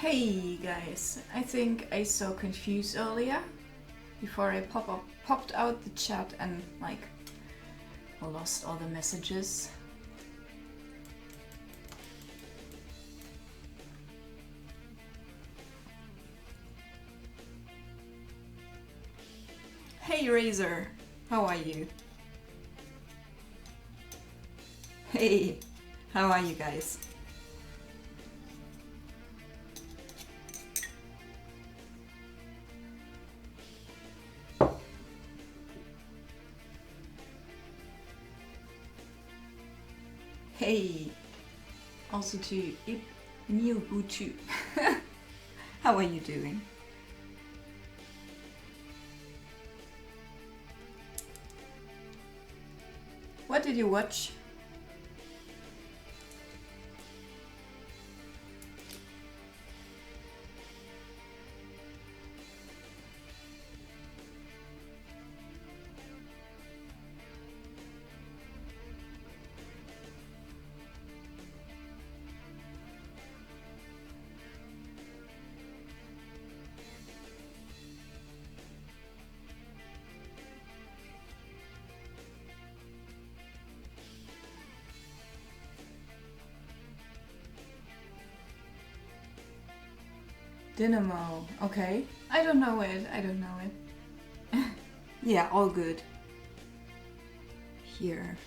Hey guys, I think I saw confused earlier before I popped out the chat and like lost all the messages. Hey Razor, how are you? Hey, how are you guys? Hey, also to New Buchu. How are you doing? What did you watch? Dynamo, okay. I don't know it. Yeah, all good. Here.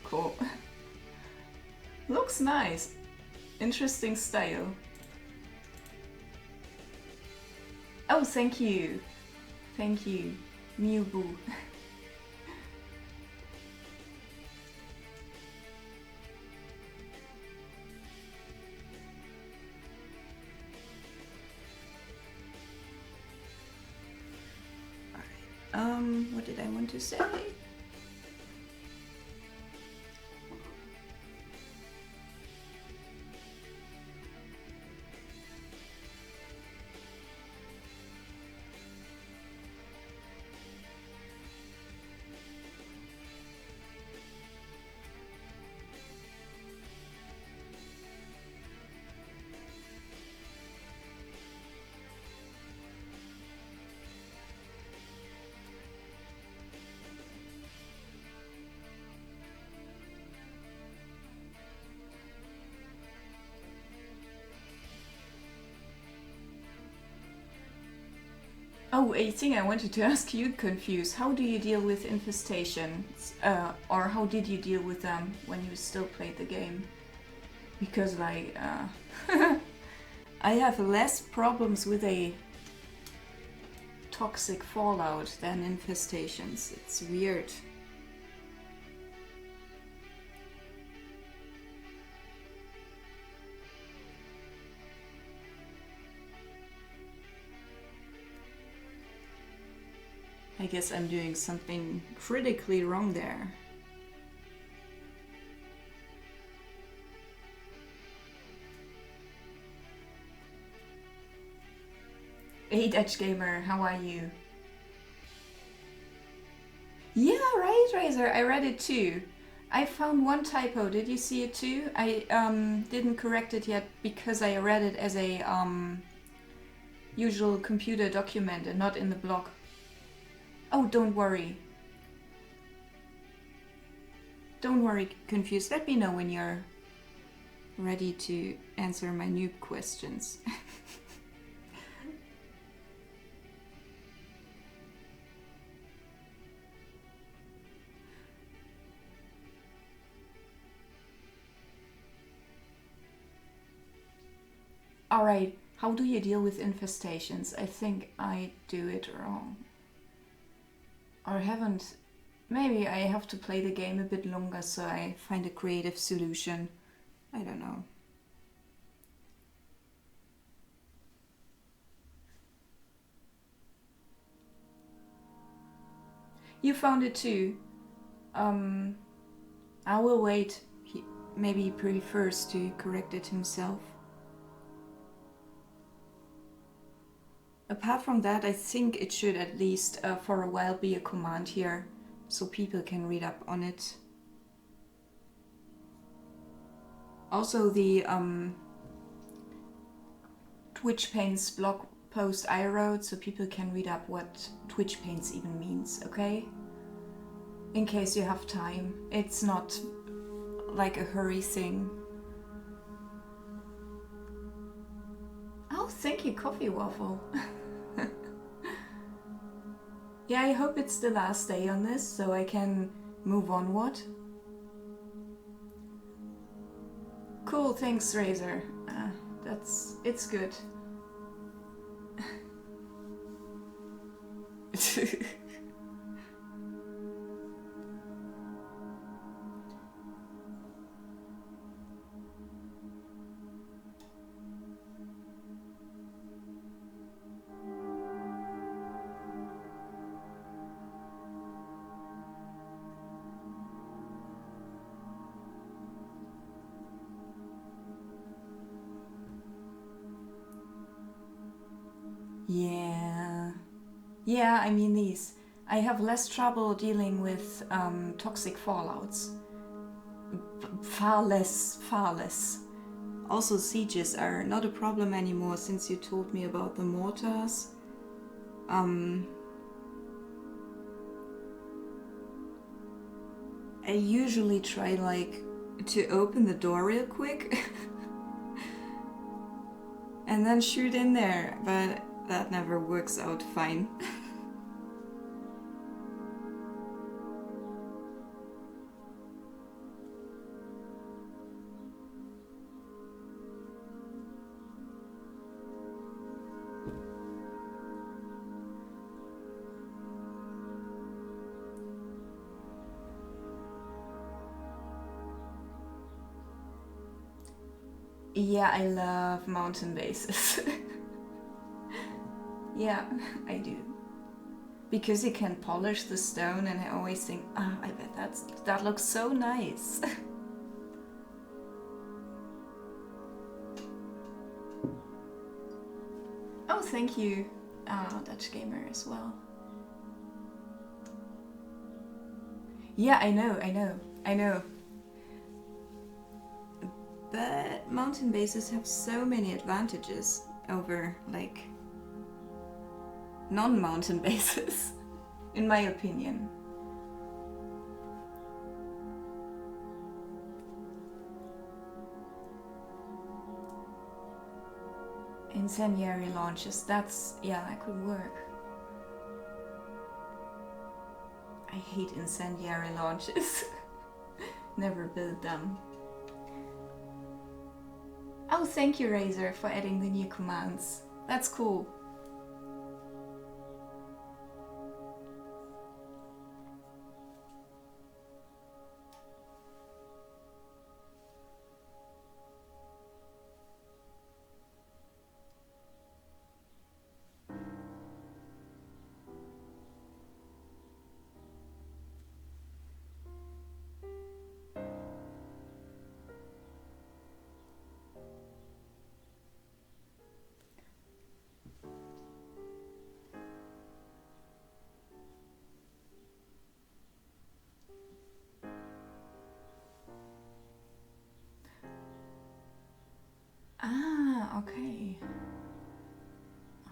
Cool. Looks nice. Interesting style. Oh, thank you. Thank you, Mew Boo. Alright, what did I want to say? Oh, a thing I wanted to ask you, Confused. How do you deal with infestations? Or how did you deal with them when you still played the game? Because, like, I have less problems with a toxic fallout than infestations. It's weird. I guess I'm doing something critically wrong there. Hey Dutch Gamer, how are you? Yeah, right, Razor, I read it too. I found one typo, did you see it too? I didn't correct it yet because I read it as a usual computer document and not in the blog. Oh, don't worry. Don't worry, Confused. Let me know when you're ready to answer my noob questions. Alright, how do you deal with infestations? I think I do it wrong. Or haven't. Maybe I have to play the game a bit longer so I find a creative solution. I don't know. You found it too. I will wait. Maybe he prefers to correct it himself. Apart from that, I think it should at least for a while be a command here, so people can read up on it. Also, the Twitch Paints blog post I wrote, so people can read up what Twitch Paints even means, okay? In case you have time. It's not like a hurry thing. Oh, thank you, Coffee Waffle. Yeah, I hope it's the last day on this, so I can move onward. Cool, thanks, Razor. It's good. Yeah, I mean these. I have less trouble dealing with toxic fallouts. Far less. Also, sieges are not a problem anymore since you told me about the mortars. I usually try like to open the door real quick and then shoot in there, but that never works out fine. Yeah, I love mountain bases. Yeah, I do. Because you can polish the stone, and I always think, I bet that looks so nice. Oh, thank you, Dutch Gamer as well. Yeah, I know. But mountain bases have so many advantages over, like, non-mountain bases, in my opinion. Incendiary launches, that could work. I hate incendiary launches. Never build them. Oh, thank you, Razor, for adding the new commands. That's cool. Okay.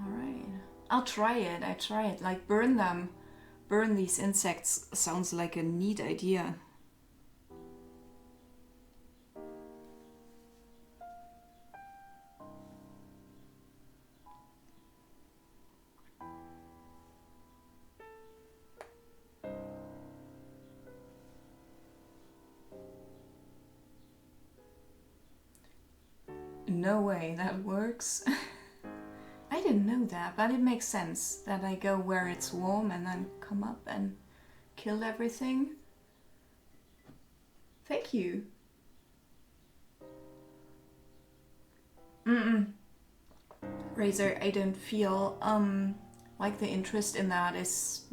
Alright. I'll try it. Like, burn them. Burn these insects sounds like a neat idea. No way, that works. I didn't know that, but it makes sense that I go where it's warm and then come up and kill everything. Thank you. Razor, I don't feel like the interest in that is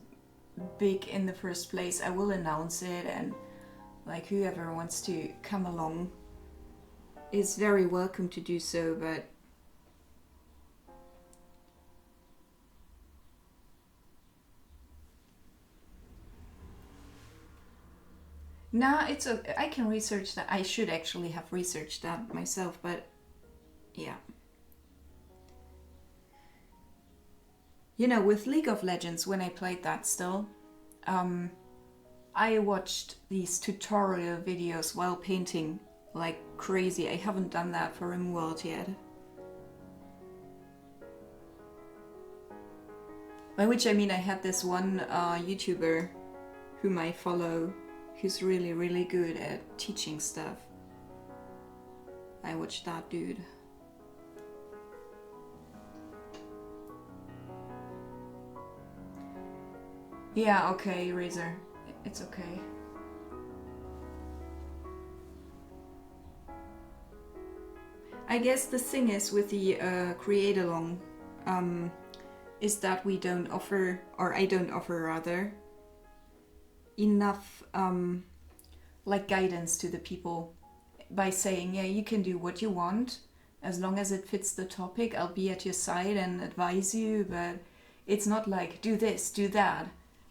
big in the first place. I will announce it, and like whoever wants to come along is very welcome to do so, but nah, it's okay. I can research that. I should actually have researched that myself, but yeah. You know, with League of Legends, when I played that still, I watched these tutorial videos while painting like crazy. I haven't done that for RimWorld yet. By which I mean I had this one YouTuber whom I follow who's really, really good at teaching stuff. I watched that dude. Yeah, okay, Razor. It's okay. I guess the thing is with the create along is that we don't offer, or I don't offer rather, enough like guidance to the people by saying, yeah, you can do what you want as long as it fits the topic. I'll be at your side and advise you, but it's not like do this, do that,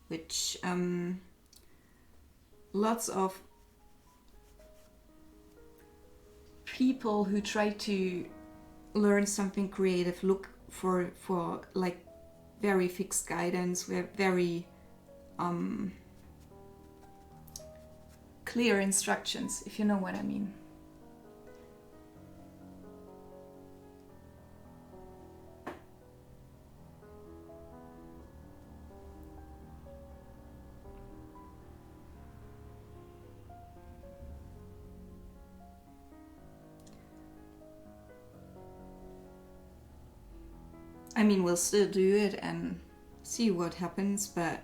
which lots of people who try to learn something creative look for like very fixed guidance, very clear instructions, if you know what I mean. I mean, we'll still do it and see what happens, but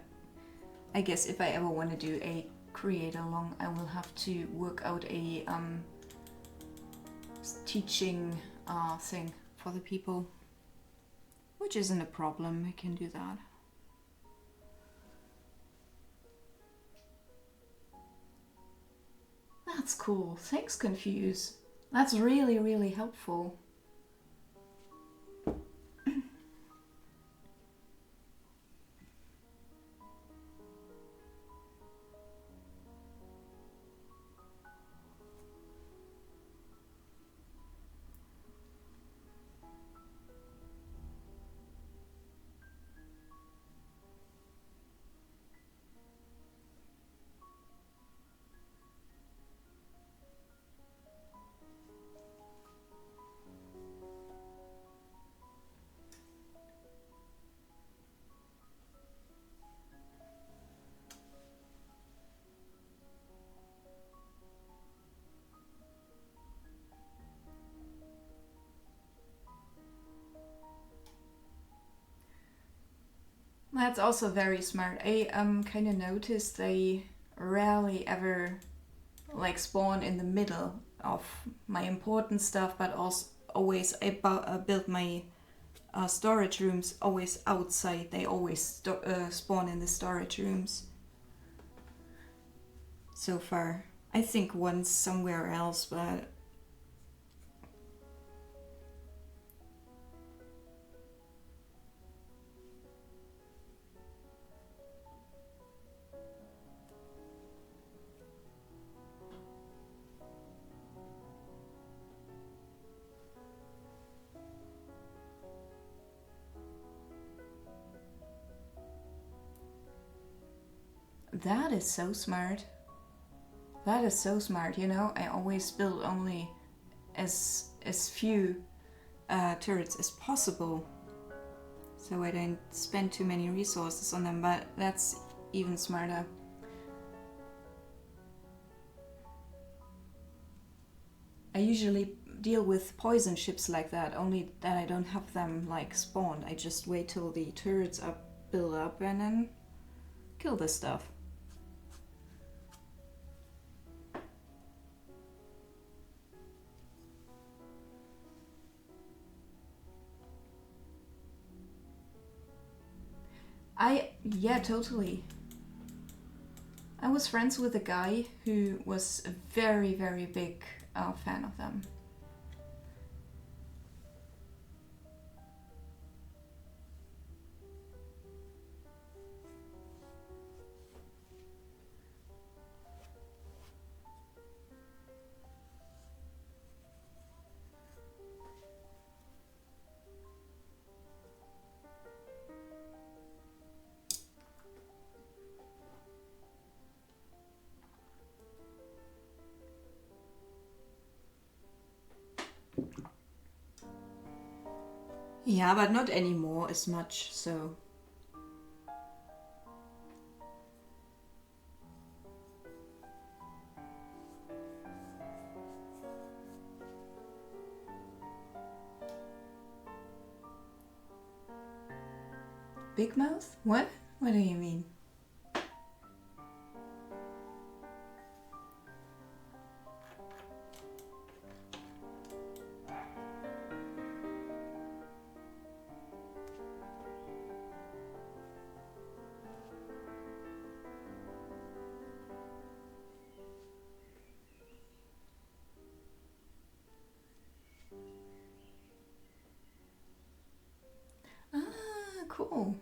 I guess if I ever want to do a create along, I will have to work out a teaching thing for the people, which isn't a problem. I can do that. That's cool. Thanks, Confuse. That's really, really helpful. That's also very smart. I kind of noticed they rarely ever like spawn in the middle of my important stuff, but also always I build my storage rooms always outside. They always spawn in the storage rooms. So far, I think once somewhere else, but that is so smart. That is so smart, you know? I always build only as few turrets as possible, so I don't spend too many resources on them, but that's even smarter. I usually deal with poison ships like that, only that I don't have them like spawned. I just wait till the turrets are built up and then kill this stuff. Yeah, totally. I was friends with a guy who was a very, very big fan of them. Yeah, but not anymore as much, so... Big mouth? What? What do you mean? Ah, cool.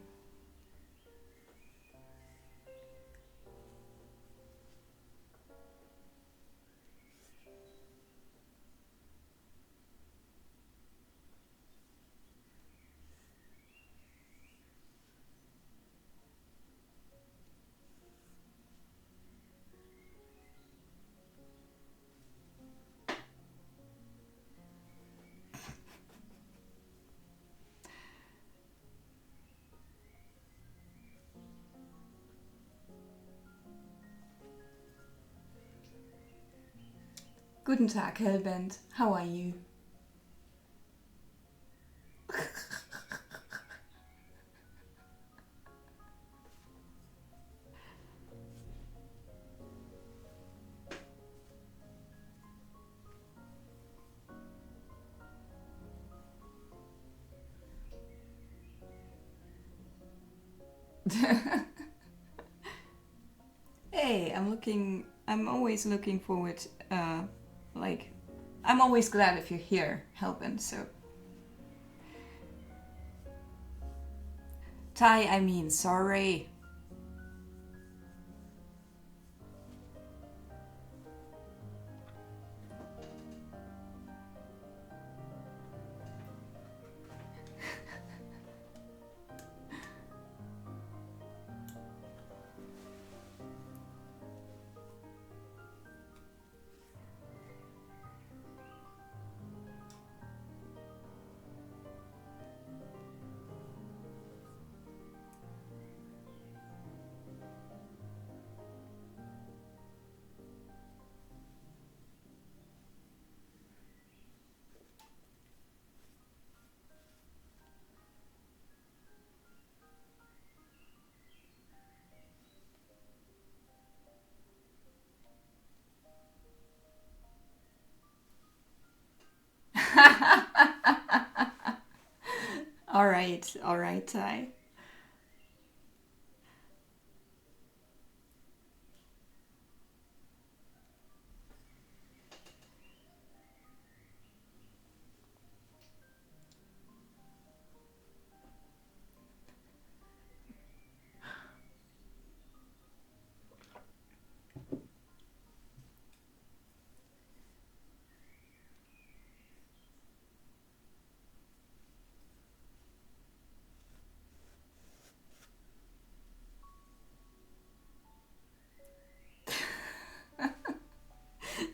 Guten Tag, Hellbent. How are you? Hey, I'm always looking forward, like, I'm always glad if you're here helping, so. Ty, I mean, sorry. All right, Ty.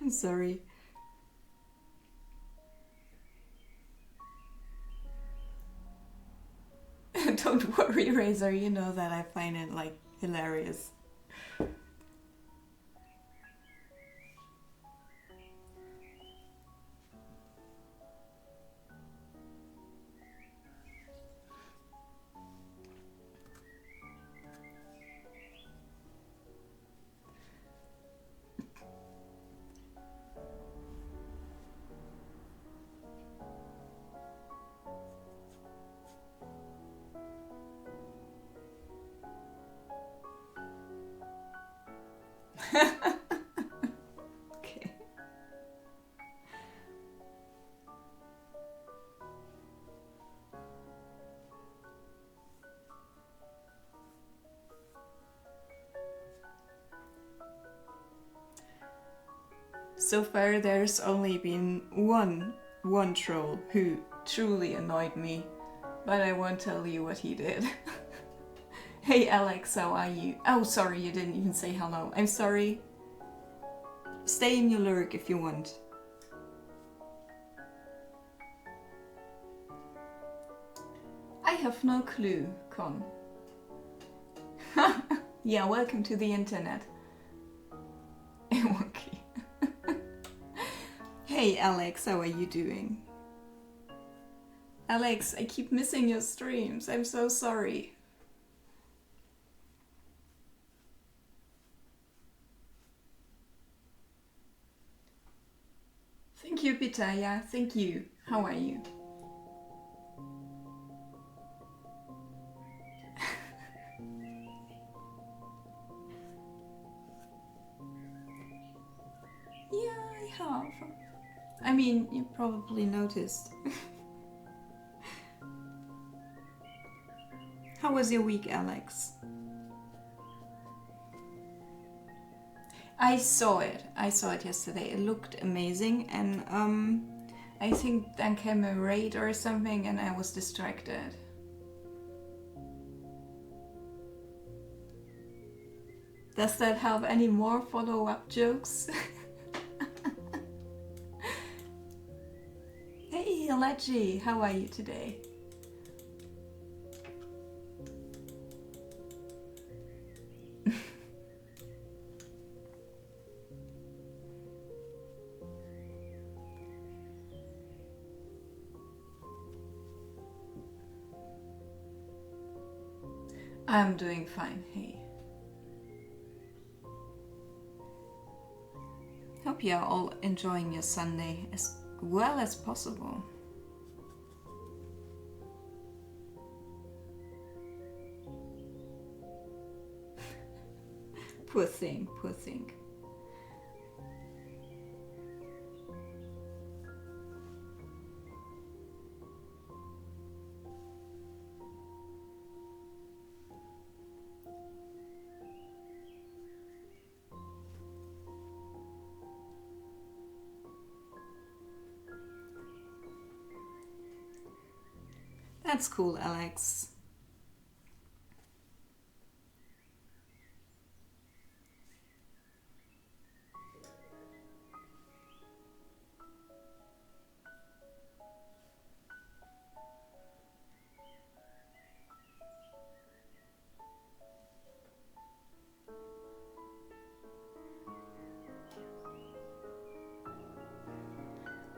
I'm sorry. Don't worry, Razor, you know that I find it, like, hilarious. Okay. So far, there's only been one troll who truly annoyed me, but I won't tell you what he did. Hey Alex, how are you? Oh, sorry, you didn't even say hello. I'm sorry. Stay in your lurk if you want. I have no clue, Con. Yeah, welcome to the internet. Okay. Hey Alex, how are you doing? Alex, I keep missing your streams. I'm so sorry. Thank you, Pitaya. Thank you. How are you? Yeah, I have. I mean, you probably noticed. How was your week, Alex? I saw it. I saw it yesterday. It looked amazing, and I think then came a raid or something, and I was distracted. Does that have any more follow-up jokes? Hey, Alechi, how are you today? I'm doing fine, hey. Hope you're all enjoying your Sunday as well as possible. Poor thing, poor thing. That's cool, Alex.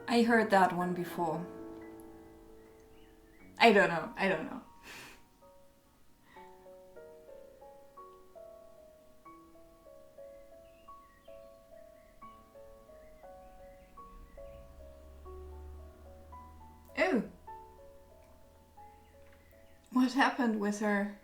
I heard that one before. I don't know. Oh! What happened with her?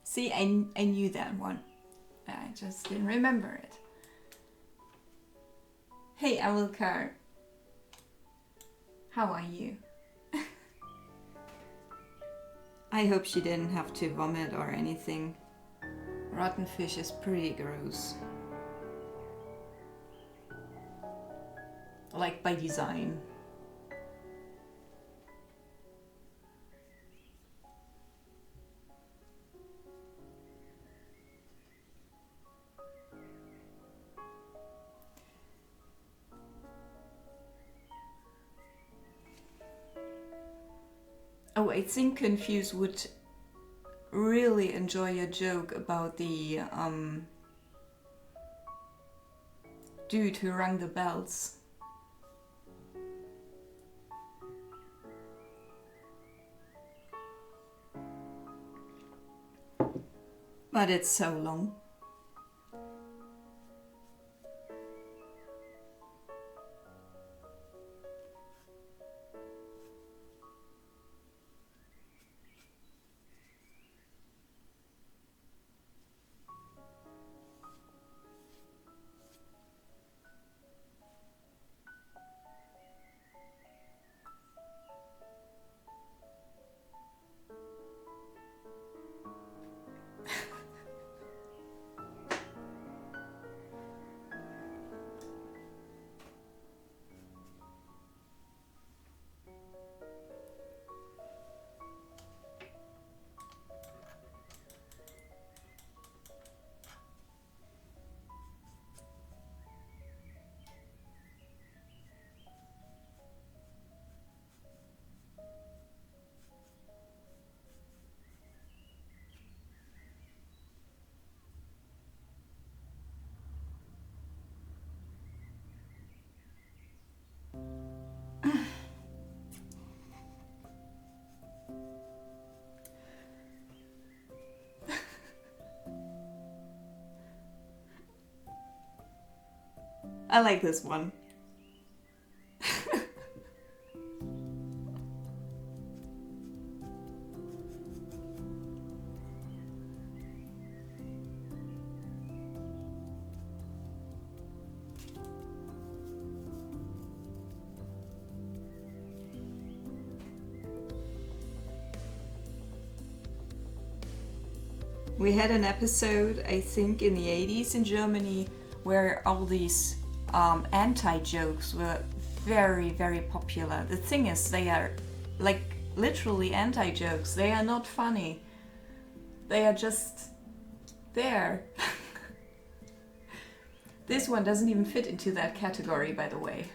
See, I knew that one. I just didn't remember it. Hey, Amilcar. How are you? I hope she didn't have to vomit or anything. Rotten fish is pretty gross. Like by design. Oh, I think Confuse would really enjoy a joke about the dude who rang the bells. But it's so long. I like this one. We had an episode, I think, in the 80s in Germany where all these anti-jokes were very, very popular. The thing is, they are like literally anti-jokes. They are not funny. They are just there. This one doesn't even fit into that category, by the way.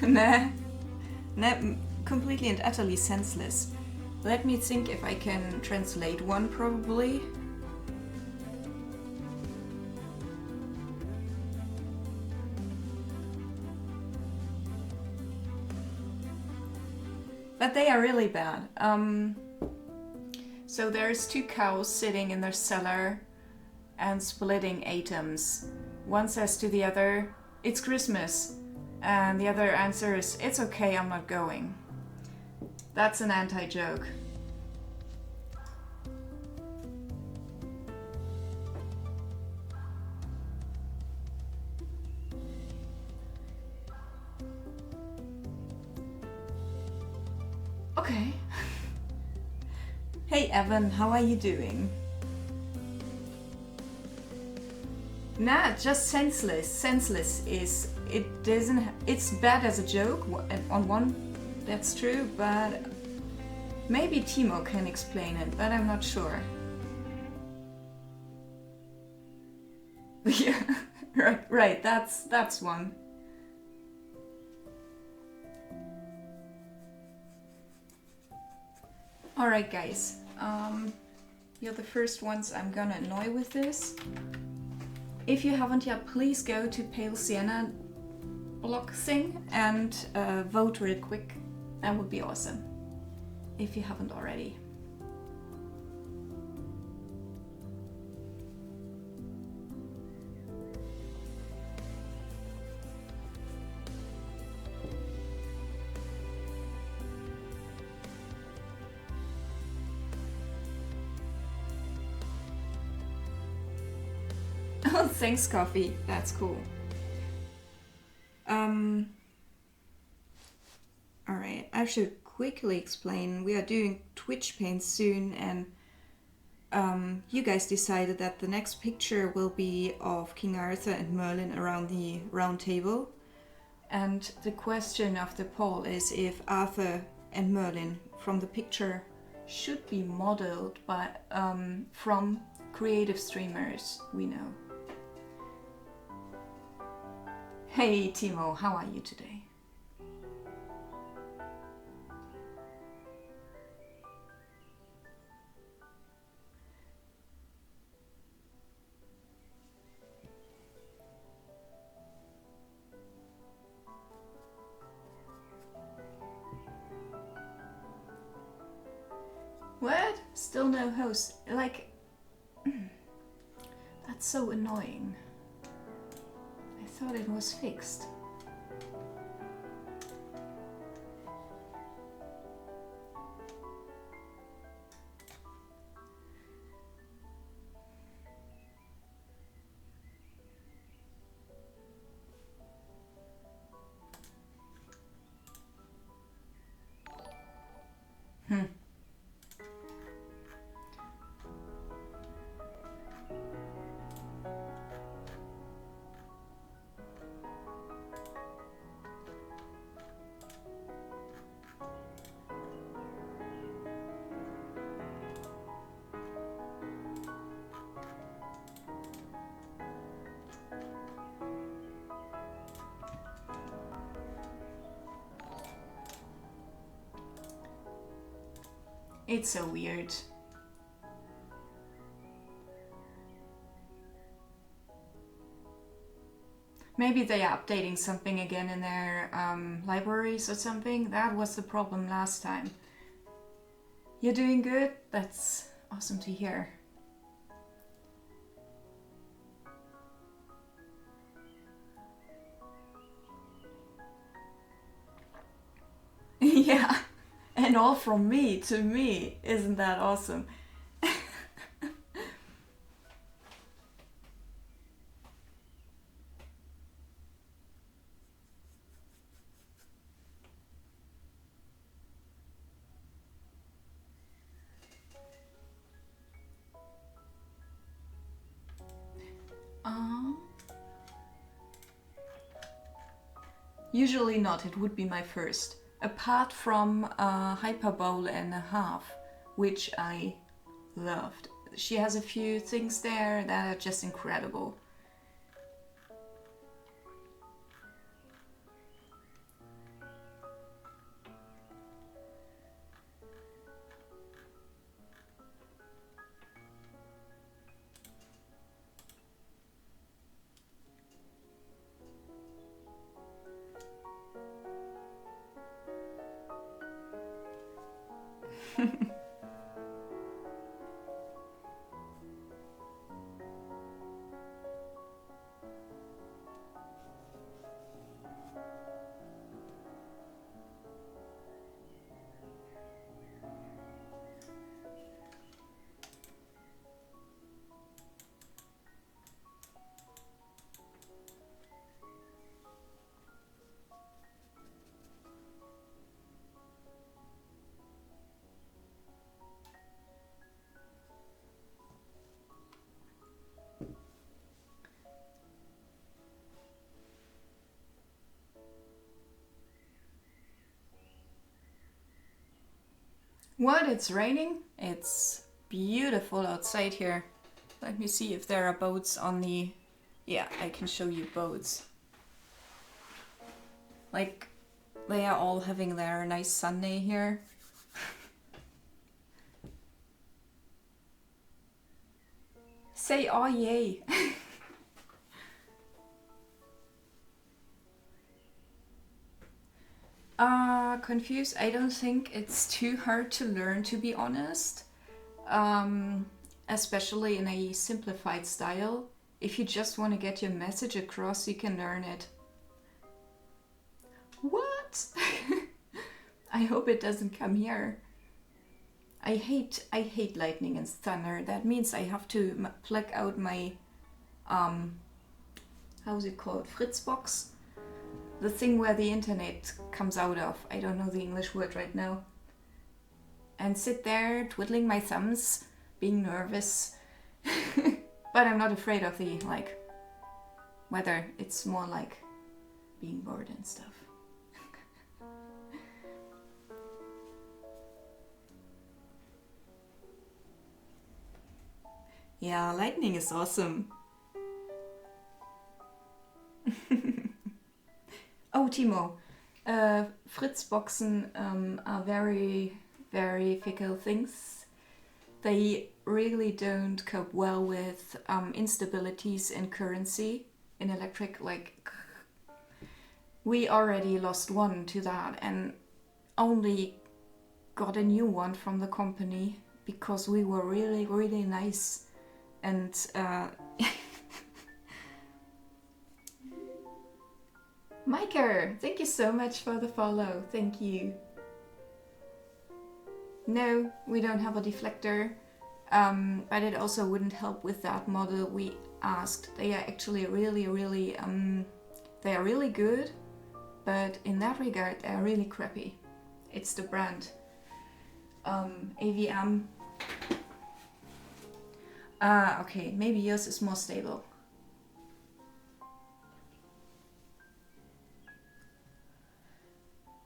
Nah, completely and utterly senseless. Let me think if I can translate one, probably. But they are really bad. So there's two cows sitting in their cellar and splitting atoms. One says to the other, "It's Christmas." And the other answers, "It's okay, I'm not going." That's an anti-joke. Okay. Hey Evan, how are you doing? Nah, just senseless. Senseless is, it doesn't, it's bad as a joke on one, that's true, but maybe Timo can explain it, but I'm not sure. Yeah, right, that's one. Alright guys, you're the first ones I'm gonna annoy with this. If you haven't yet, please go to PaleSienna blog thing and vote real quick. That would be awesome. If you haven't already. Oh, thanks, Coffee. That's cool. Alright, I should quickly explain. We are doing Twitch paint soon, and you guys decided that the next picture will be of King Arthur and Merlin around the round table. And the question of the poll is if Arthur and Merlin from the picture should be modeled by from creative streamers we know. Hey Timo, how are you today? What? Still no host? Like, that's so annoying. I thought it was fixed. It's so weird. Maybe they are updating something again in their libraries or something. That was the problem last time. You're doing good? That's awesome to hear. Yeah, and all from me to me. Isn't that awesome? Usually not, it would be my first. Apart from Hyperbowl and a Half, which I loved. She has a few things there that are just incredible. What? It's raining? It's beautiful outside here. Let me see if there are boats on the... Yeah, I can show you boats. Like, they are all having their nice Sunday here. Say oh yay! Confused. I don't think it's too hard to learn, to be honest. Especially in a simplified style. If you just want to get your message across, you can learn it. What? I hope it doesn't come here. I hate lightning and thunder. That means I have to plug out my how's it called? Fritzbox? The thing where the internet comes out of. I don't know the English word right now. And sit there twiddling my thumbs, being nervous. But I'm not afraid of the weather. It's more like being bored and stuff. Yeah, lightning is awesome. Oh, Timo, Fritzboxen are very, very fickle things. They really don't cope well with instabilities in currency, in electric. We already lost one to that and only got a new one from the company because we were really, really nice. And Micah, thank you so much for the follow. Thank you. No, we don't have a deflector, but it also wouldn't help with that model we asked. They are actually really, really, they are really good, but in that regard, they are really crappy. It's the brand. AVM. Okay, maybe yours is more stable.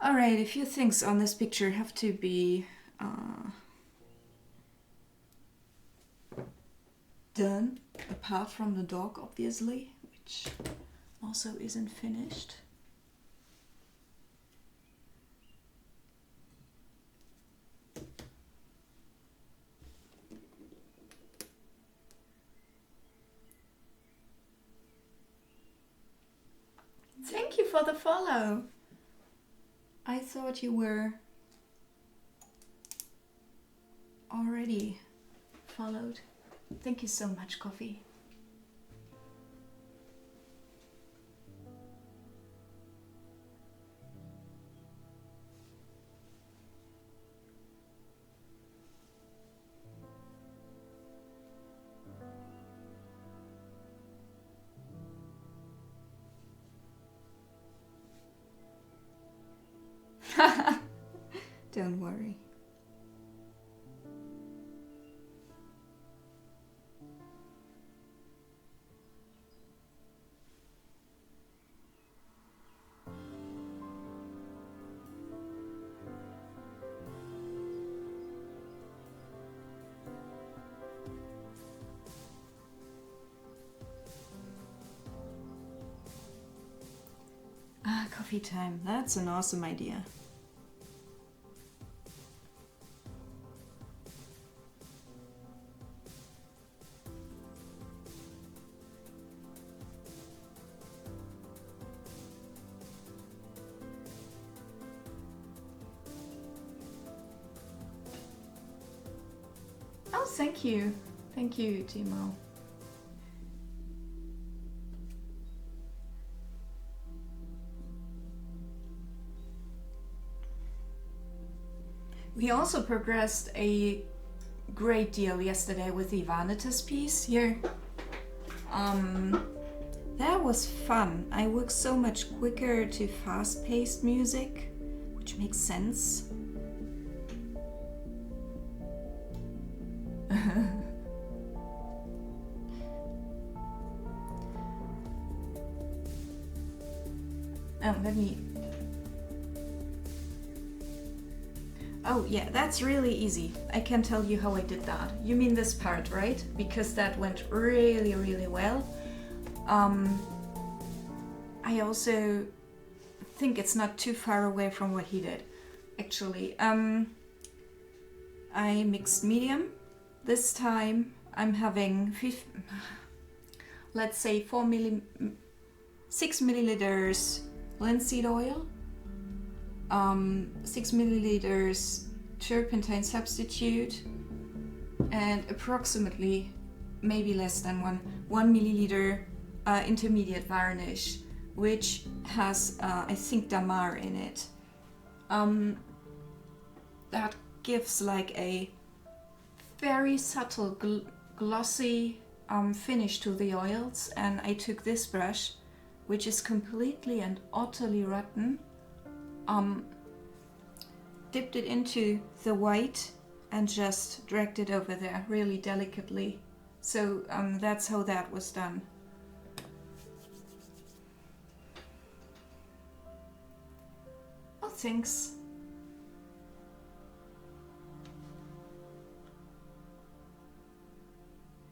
Alright, a few things on this picture have to be done, apart from the dog, obviously, which also isn't finished. for the follow. I thought you were already followed. Thank you so much, Coffee. Don't worry. Ah, coffee time. That's an awesome idea. Oh, thank you. Thank you, Timo. We also progressed a great deal yesterday with the Vanitas piece here. That was fun. I work so much quicker to fast-paced music, which makes sense. Let me... Oh yeah, that's really easy. I can tell you how I did that. You mean this part, right? Because that went really, really well. I also think it's not too far away from what he did, actually. I mixed medium. This time I'm having, let's say 6 milliliters linseed oil, 6 milliliters turpentine substitute, and approximately, maybe less than 1 milliliter intermediate varnish, which has, I think, damar in it. That gives like a very subtle glossy finish to the oils, and I took this brush, which is completely and utterly rotten, dipped it into the white and just dragged it over there really delicately. So that's how that was done. Oh, thanks.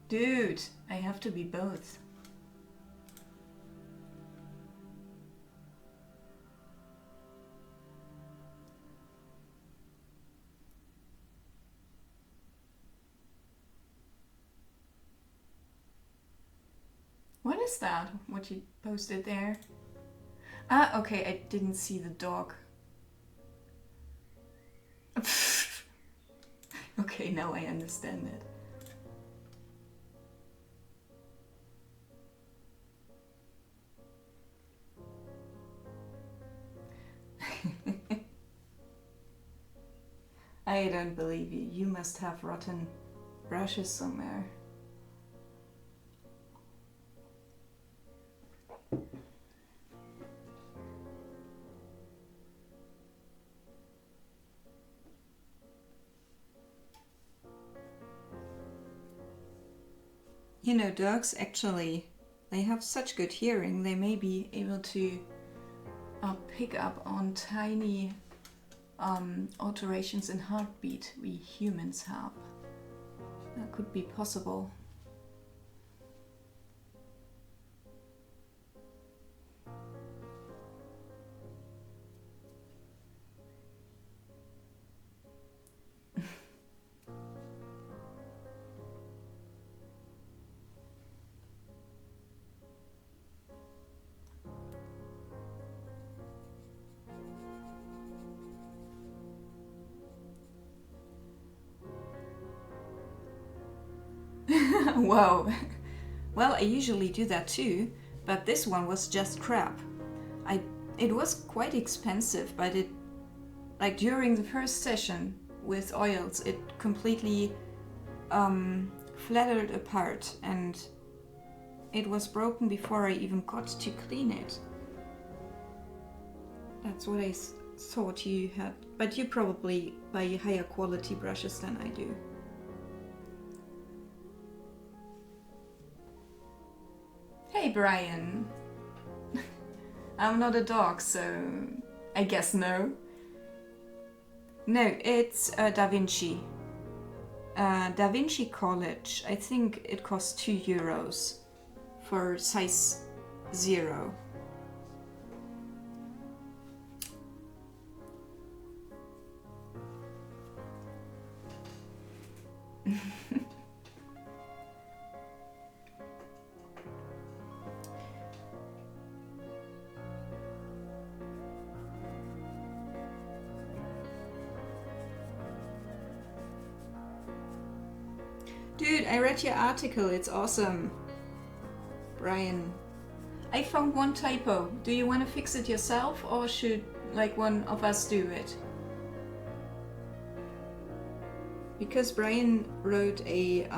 Dude, I have to be both. What is that? What you posted there? Ah, okay, I didn't see the dog. Okay, now I understand it. I don't believe you. You must have rotten brushes somewhere. You know, dogs actually, they have such good hearing, they may be able to pick up on tiny alterations in heartbeat we humans have. That could be possible. Whoa. Well, I usually do that too, but this one was just crap. It was quite expensive, but it, like during the first session with oils, it completely flattered apart, and it was broken before I even got to clean it. That's what I thought you had, but you probably buy higher quality brushes than I do. Hey Brian! I'm not a dog, so I guess no. No, it's Da Vinci. Da Vinci College. I think it costs €2 for size 0. Dude, I read your article, it's awesome. Brian. I found one typo. Do you want to fix it yourself, or should like one of us do it? Because Brian wrote a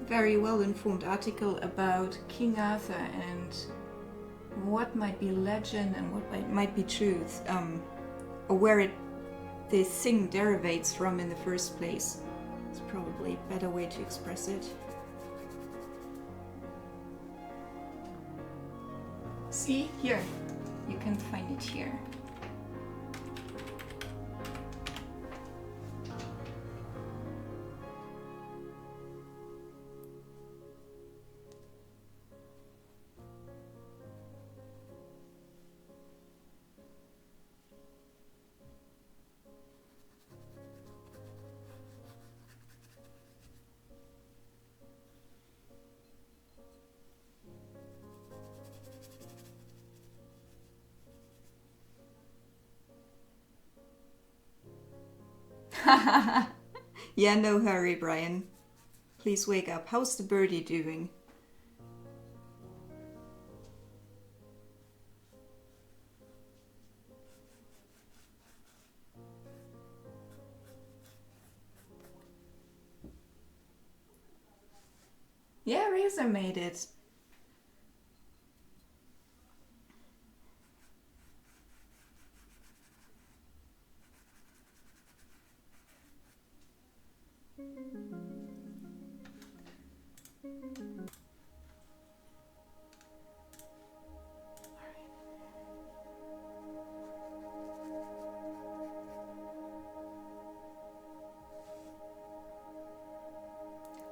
very well-informed article about King Arthur and what might be legend and what might be truth, or where the thing derivates from in the first place. It's probably a better way to express it. See, here, you can find it here. Yeah, no hurry, Brian. Please wake up. How's the birdie doing? Yeah, Razor made it.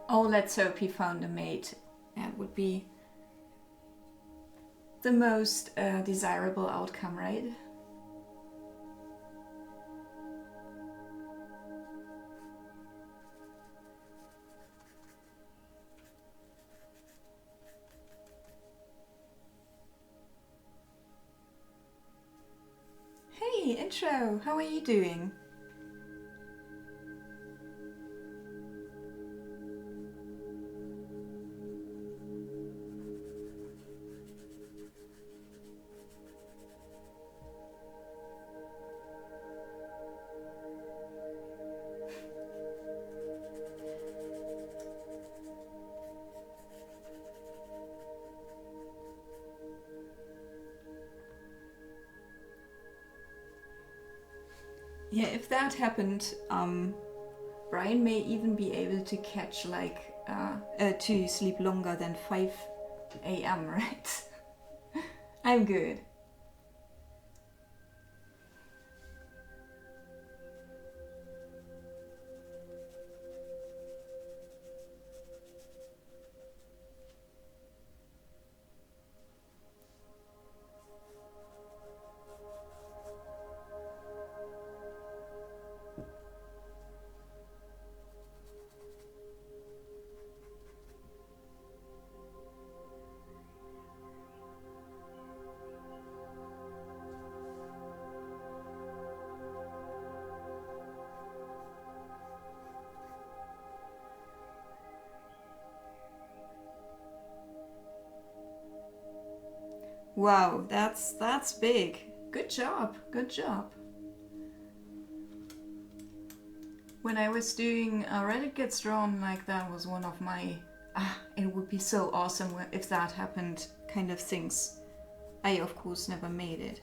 Oh, let's hope he found a mate. That would be the most desirable outcome, right? Hey, intro! How are you doing? Yeah, if that happened, Brian may even be able to catch like to sleep longer than 5 a.m., right? I'm good. Wow, that's big. Good job. Good job. When I was doing Reddit Gets Drawn, like that was one of my it would be so awesome if that happened kind of things. I of course never made it.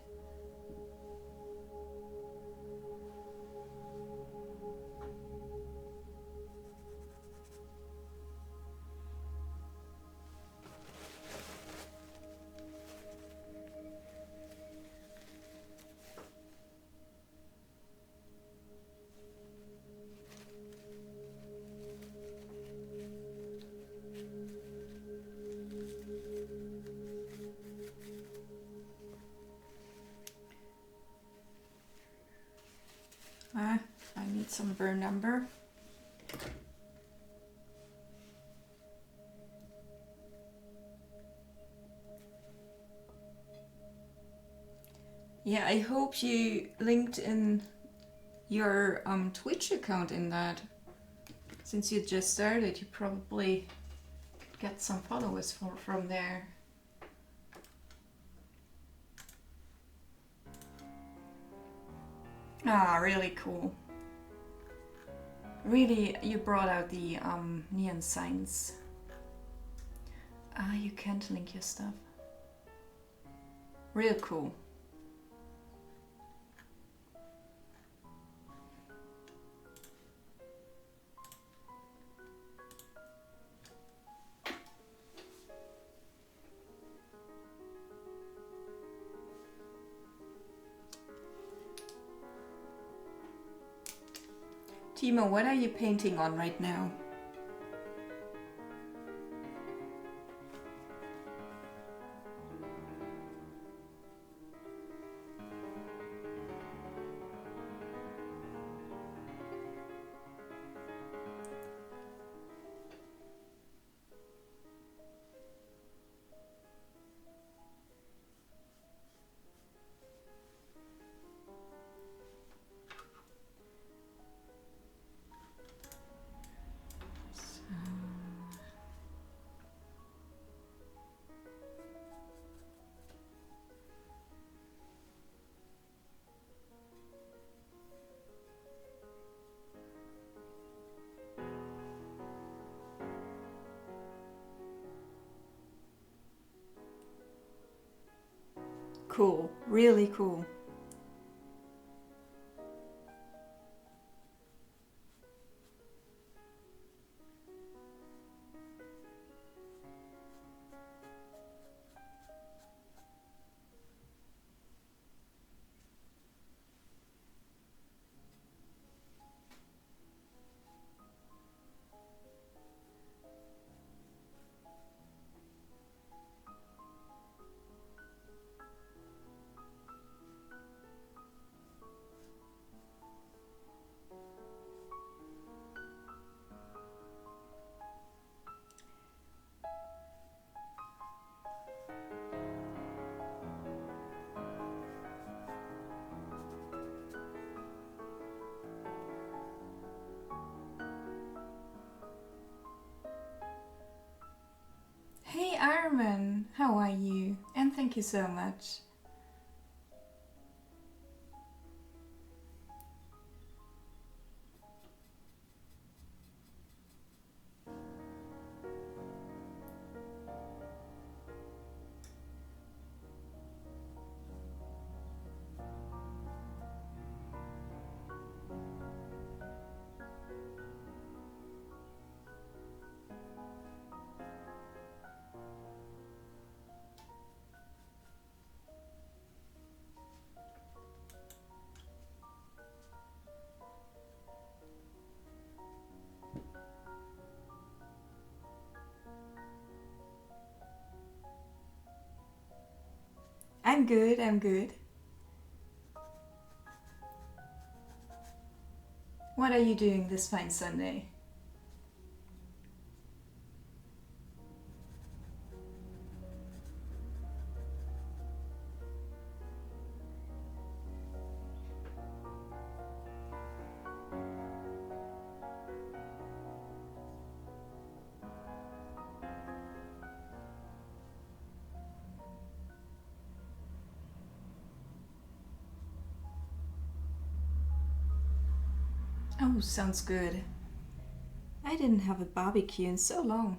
I need some burn umber. Yeah, I hope you linked in your Twitch account in that. Since you just started, you probably could get some followers from there. Ah, really cool. Really, you brought out the neon signs. Ah, you can't link your stuff. Real cool. Timo, what are you painting on right now? Cool, really cool. Hey Armin, how are you? And thank you so much. I'm good, I'm good. What are you doing this fine Sunday? Oh, sounds good. I didn't have a barbecue in so long.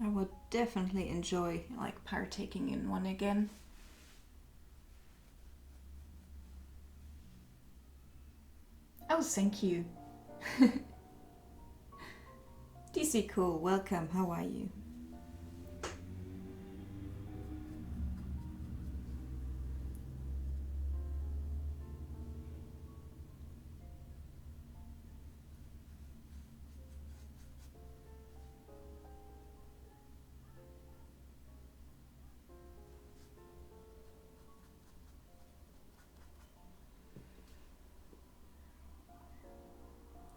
I would definitely enjoy like partaking in one again. Oh, thank you. DC Cool, welcome. How are you?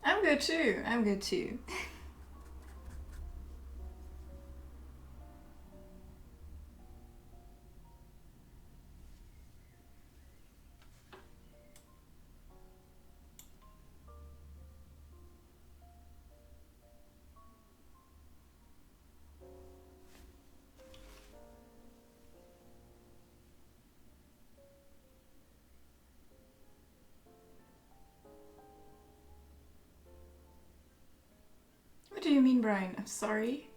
I'm good too. I'm good too. What do you mean, Brian? I'm sorry.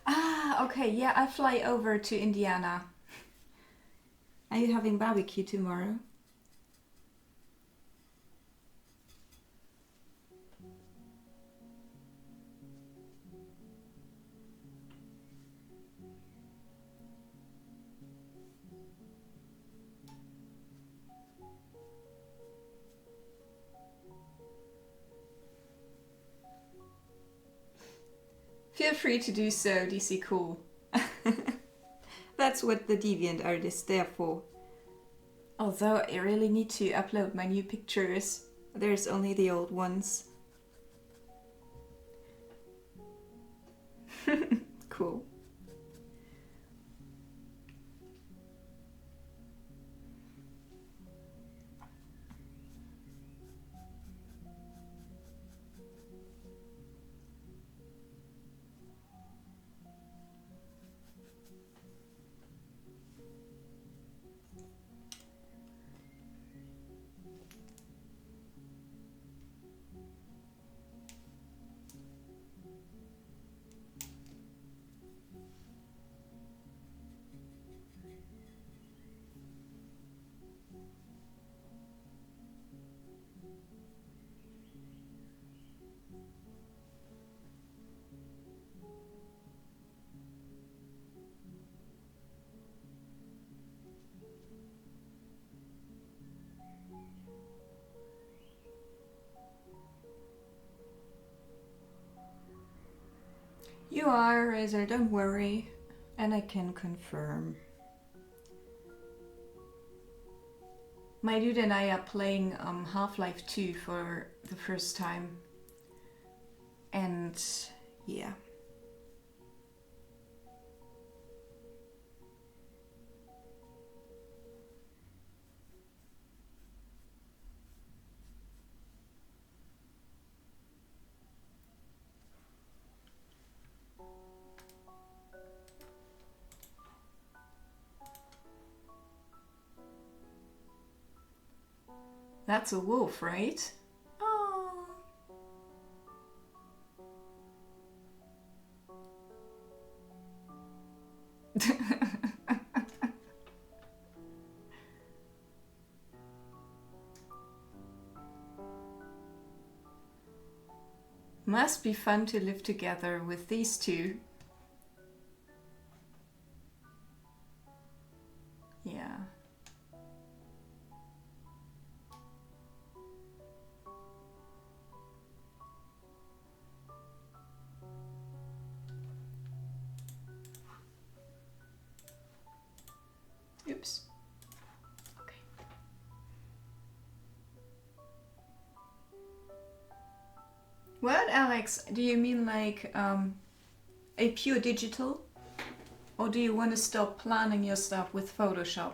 Ah, okay. Yeah, I fly over to Indiana. Are you having barbecue tomorrow? Feel free to do so, DC Cool. That's what the Deviant Art is there for. Although I really need to upload my new pictures. There's only the old ones. Cool. You are, Razor, don't worry. And I can confirm. My dude and I are playing Half-Life 2 for the first time. And yeah. That's a wolf, right? Oh. Must be fun to live together with these two. Yeah. Oops. Okay. What, Alex? Do you mean like a pure digital? Or do you want to stop planning your stuff with Photoshop?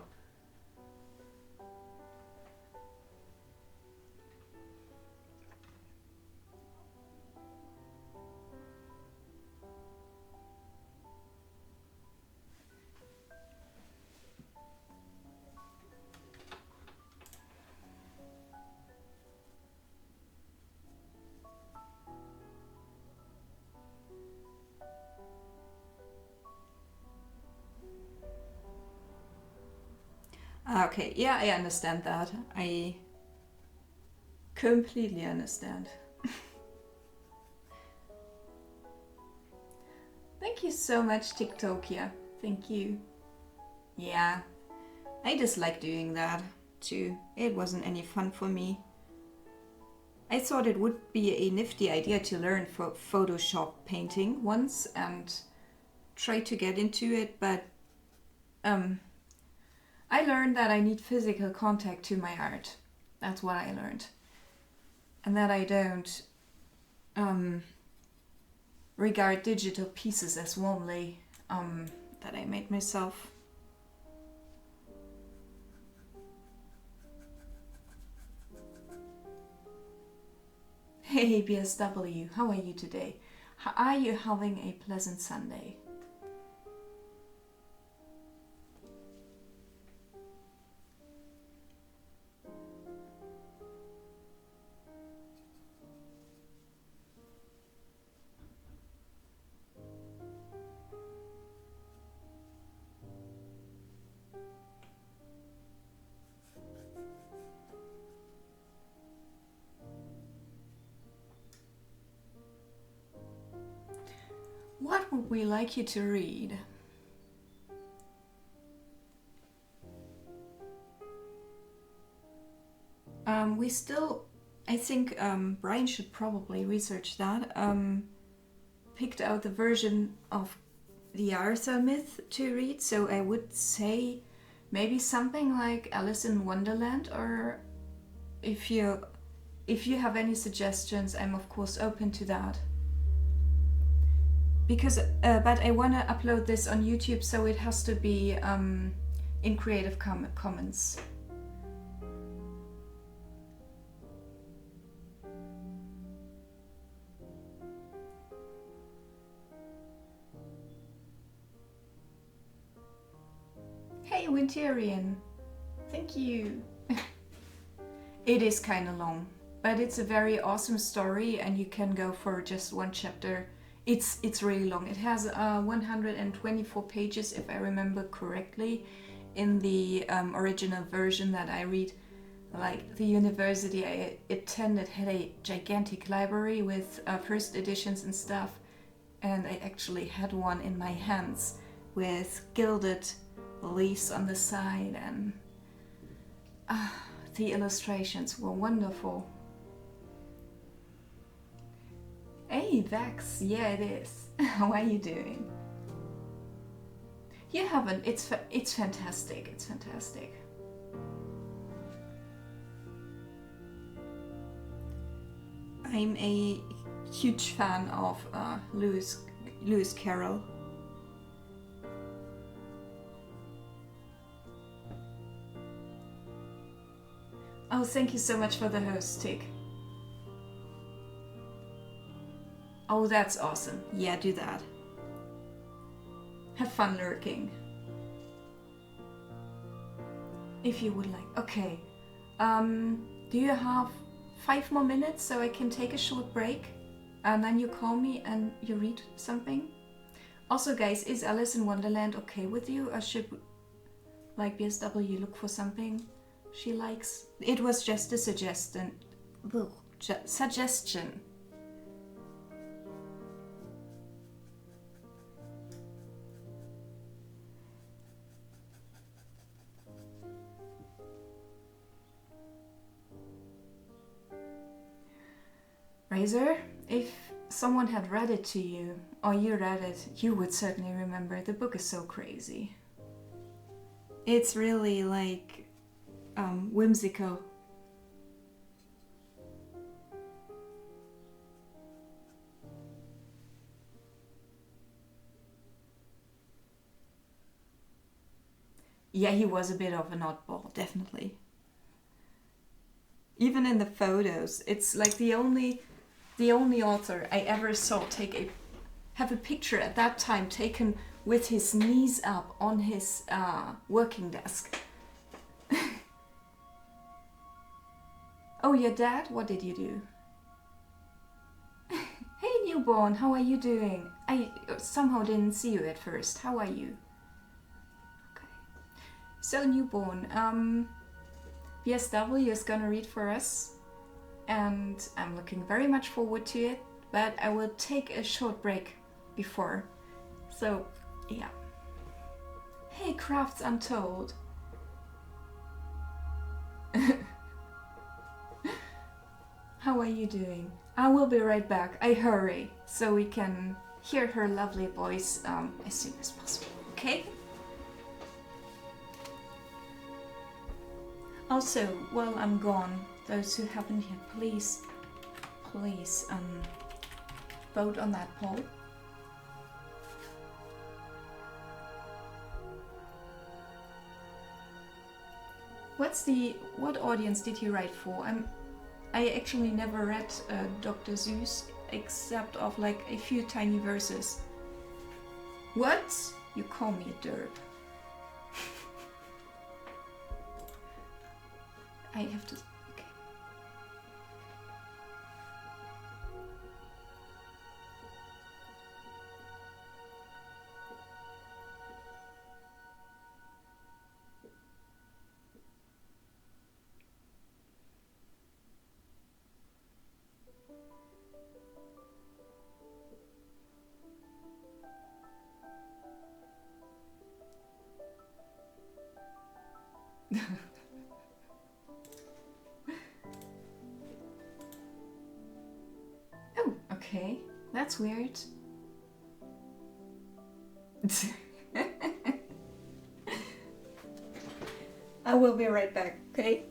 Okay, yeah, I understand that. I completely understand. Thank you so much, TikTokia. Thank you. Yeah, I just like doing that too. It wasn't any fun for me. I thought it would be a nifty idea to learn Photoshop painting once and try to get into it, but I learned that I need physical contact to my art. That's what I learned. And that I don't regard digital pieces as warmly that I made myself. Hey BSW, how are you today? Are you having a pleasant Sunday? What would we like you to read? We still, I think Brian should probably research that. Picked out the version of the Arthur myth to read, so I would say maybe something like Alice in Wonderland, or if you have any suggestions, I'm of course open to that. Because, but I want to upload this on YouTube, so it has to be in Creative Commons. Hey Winterian, thank you. It is kind of long, but it's a very awesome story, and you can go for just one chapter. It's really long. It has 124 pages, if I remember correctly, in the original version that I read. Like, the university I attended had a gigantic library with first editions and stuff, and I actually had one in my hands with gilded leaves on the side, and the illustrations were wonderful. Hey Vex, yeah it is. How are you doing? You haven't. It's fantastic. It's fantastic. I'm a huge fan of Lewis Carroll. Oh, thank you so much for the host, Tick. Oh, that's awesome. Yeah, do that. Have fun lurking. If you would like. Okay. Do you have 5 more minutes so I can take a short break? And then you call me and you read something? Also, guys, is Alice in Wonderland okay with you? Or should, like, BSW look for something she likes? It was just a suggestion. Razor, if someone had read it to you, or you read it, you would certainly remember. The book is so crazy. It's really like whimsical. Yeah, he was a bit of an oddball, definitely. Even in the photos, it's like the only author I ever saw have a picture at that time taken with his knees up on his working desk. Oh, your dad? What did you do? Hey, newborn, how are you doing? I somehow didn't see you at first. How are you? Okay. So newborn, BSW is gonna read for us, and I'm looking very much forward to it, but I will take a short break before. So, yeah. Hey, Crafts Untold. How are you doing? I will be right back. I hurry so we can hear her lovely voice as soon as possible, okay? Also, while I'm gone, those who haven't yet, please vote on that poll. What audience did you write for? I actually never read Dr. Seuss except of like a few tiny verses. What? You call me a derp. I have to... Okay. Oh, okay. That's weird. I will be right back, okay?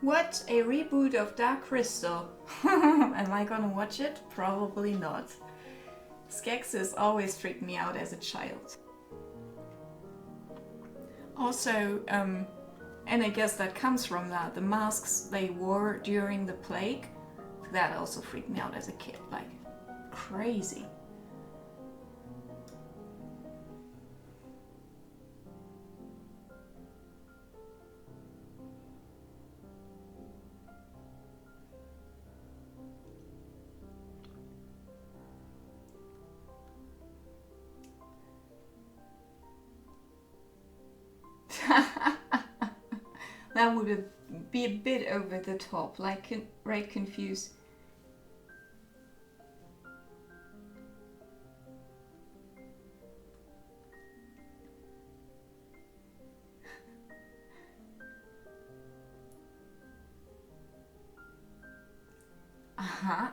What? A reboot of Dark Crystal? Am I gonna watch it? Probably not. Skeksis always freaked me out as a child. Also, and I guess that comes from that, the masks they wore during the plague, that also freaked me out as a kid, like crazy. That would be a bit over the top, like right confused.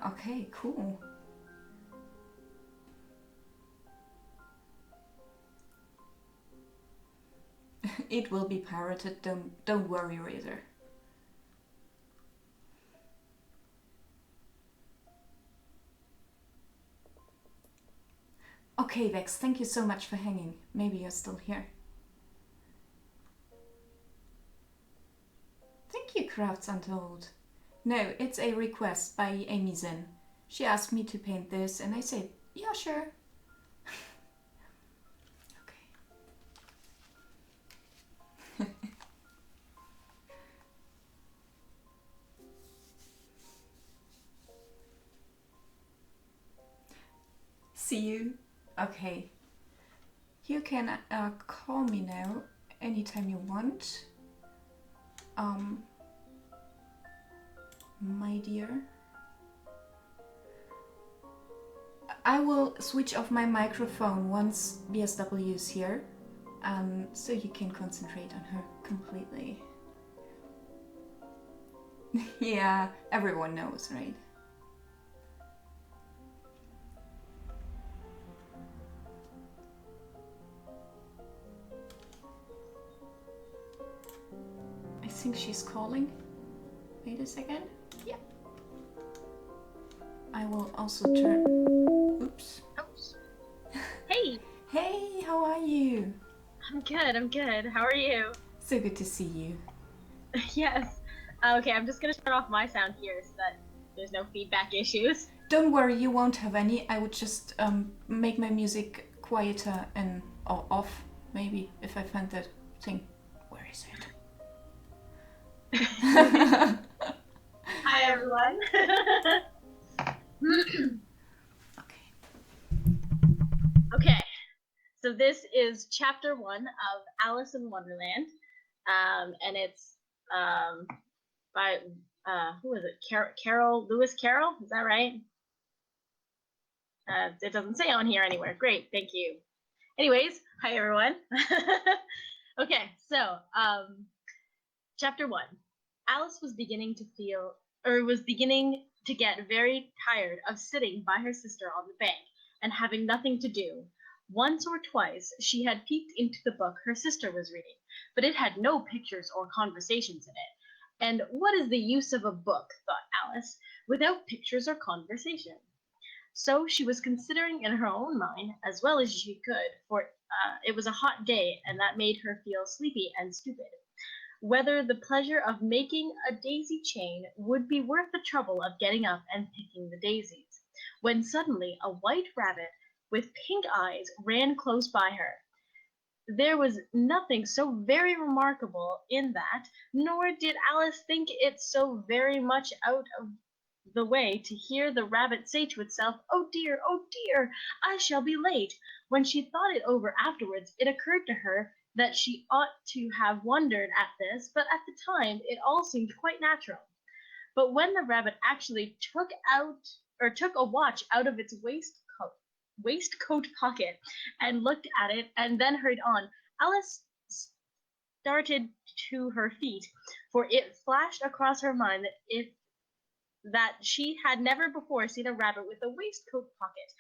Okay, cool. It will be pirated, don't worry, Razor. Okay, Vex, thank you so much for hanging. Maybe you're still here. Thank you, Crafts Untold. No, it's a request by Amy Zinn. She asked me to paint this, and I said, yeah, sure. Okay. See you. Okay. You can call me now anytime you want. My dear. I will switch off my microphone once BSW is here, so you can concentrate on her completely. Yeah, everyone knows, right? I think she's calling. Wait a second. Yeah. I will also turn... Oops. Hey! Hey, how are you? I'm good. How are you? So good to see you. Yes. Okay, I'm just gonna turn off my sound here so that there's no feedback issues. Don't worry, you won't have any. I would just make my music quieter and or off, maybe, if I find that thing. Where is it? Hi, everyone. Okay, so this is chapter 1 of Alice in Wonderland, and it's by who is it? Lewis Carroll. Is that right? It doesn't say on here anywhere. Great, thank you. Anyways, hi everyone. Okay, so chapter 1. Alice was beginning to get very tired of sitting by her sister on the bank and having nothing to do. Once or twice she had peeked into the book her sister was reading, but it had no pictures or conversations in it. And what is the use of a book, thought Alice, without pictures or conversation? So she was considering in her own mind, as well as she could, for it was a hot day, and that made her feel sleepy and stupid, whether the pleasure of making a daisy chain would be worth the trouble of getting up and picking the daisies, when suddenly a white rabbit with pink eyes ran close by her. There was nothing so very remarkable in that, nor did Alice think it so very much out of the way to hear the rabbit say to itself, oh dear, I shall be late. When she thought it over afterwards, it occurred to her that she ought to have wondered at this, but at the time it all seemed quite natural. But when the rabbit actually took a watch out of its waistcoat pocket and looked at it and then hurried on, Alice started to her feet, for it flashed across her mind that she had never before seen a rabbit with a waistcoat pocket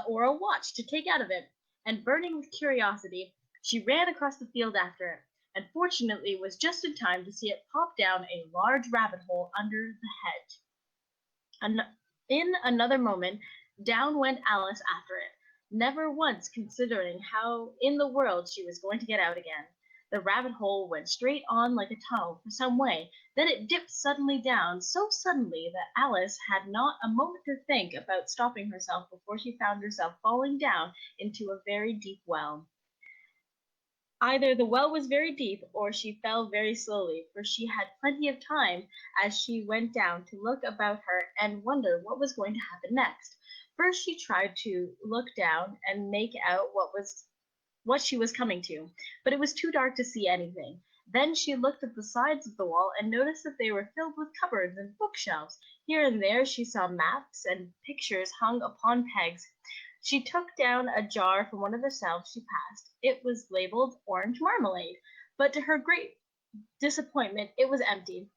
or a watch to take out of it, and burning with curiosity, she ran across the field after it, and fortunately was just in time to see it pop down a large rabbit hole under the hedge. In another moment, down went Alice after it, never once considering how in the world she was going to get out again. The rabbit hole went straight on like a tunnel for some way, then it dipped suddenly down, so suddenly that Alice had not a moment to think about stopping herself before she found herself falling down into a very deep well. Either the well was very deep, or she fell very slowly, for she had plenty of time as she went down to look about her and wonder what was going to happen next. First she tried to look down and make out what she was coming to, but it was too dark to see anything. Then she looked at the sides of the wall and noticed that they were filled with cupboards and bookshelves. Here and there she saw maps and pictures hung upon pegs. She took down a jar from one of the shelves she passed. It was labeled orange marmalade, but to her great disappointment it was empty.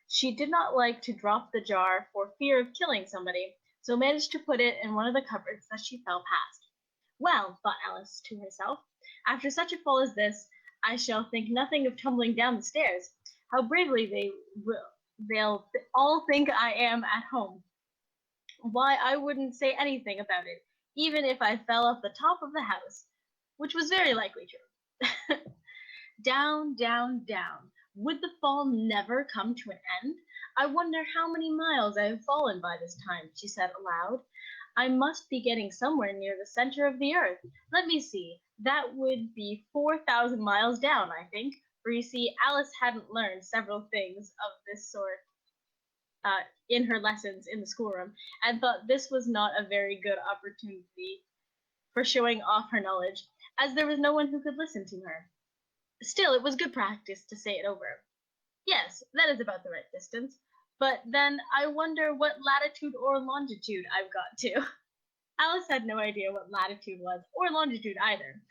She did not like to drop the jar for fear of killing somebody, so managed to put it in one of the cupboards that she fell past. Well, thought Alice to herself, after such a fall as this, I shall think nothing of tumbling down the stairs. How bravely they'll all think I am at home. Why, I wouldn't say anything about it, even if I fell off the top of the house, which was very likely true. Down, down, down. Would the fall never come to an end? I wonder how many miles I have fallen by this time, she said aloud. I must be getting somewhere near the center of the earth. Let me see. That would be 4,000 miles down, I think. For you see, Alice hadn't learned several things of this sort in her lessons in the schoolroom, and thought this was not a very good opportunity for showing off her knowledge, as there was no one who could listen to her. Still, it was good practice to say it over. Yes, that is about the right distance. But then I wonder what latitude or longitude I've got to. Alice had no idea what latitude was, or longitude either,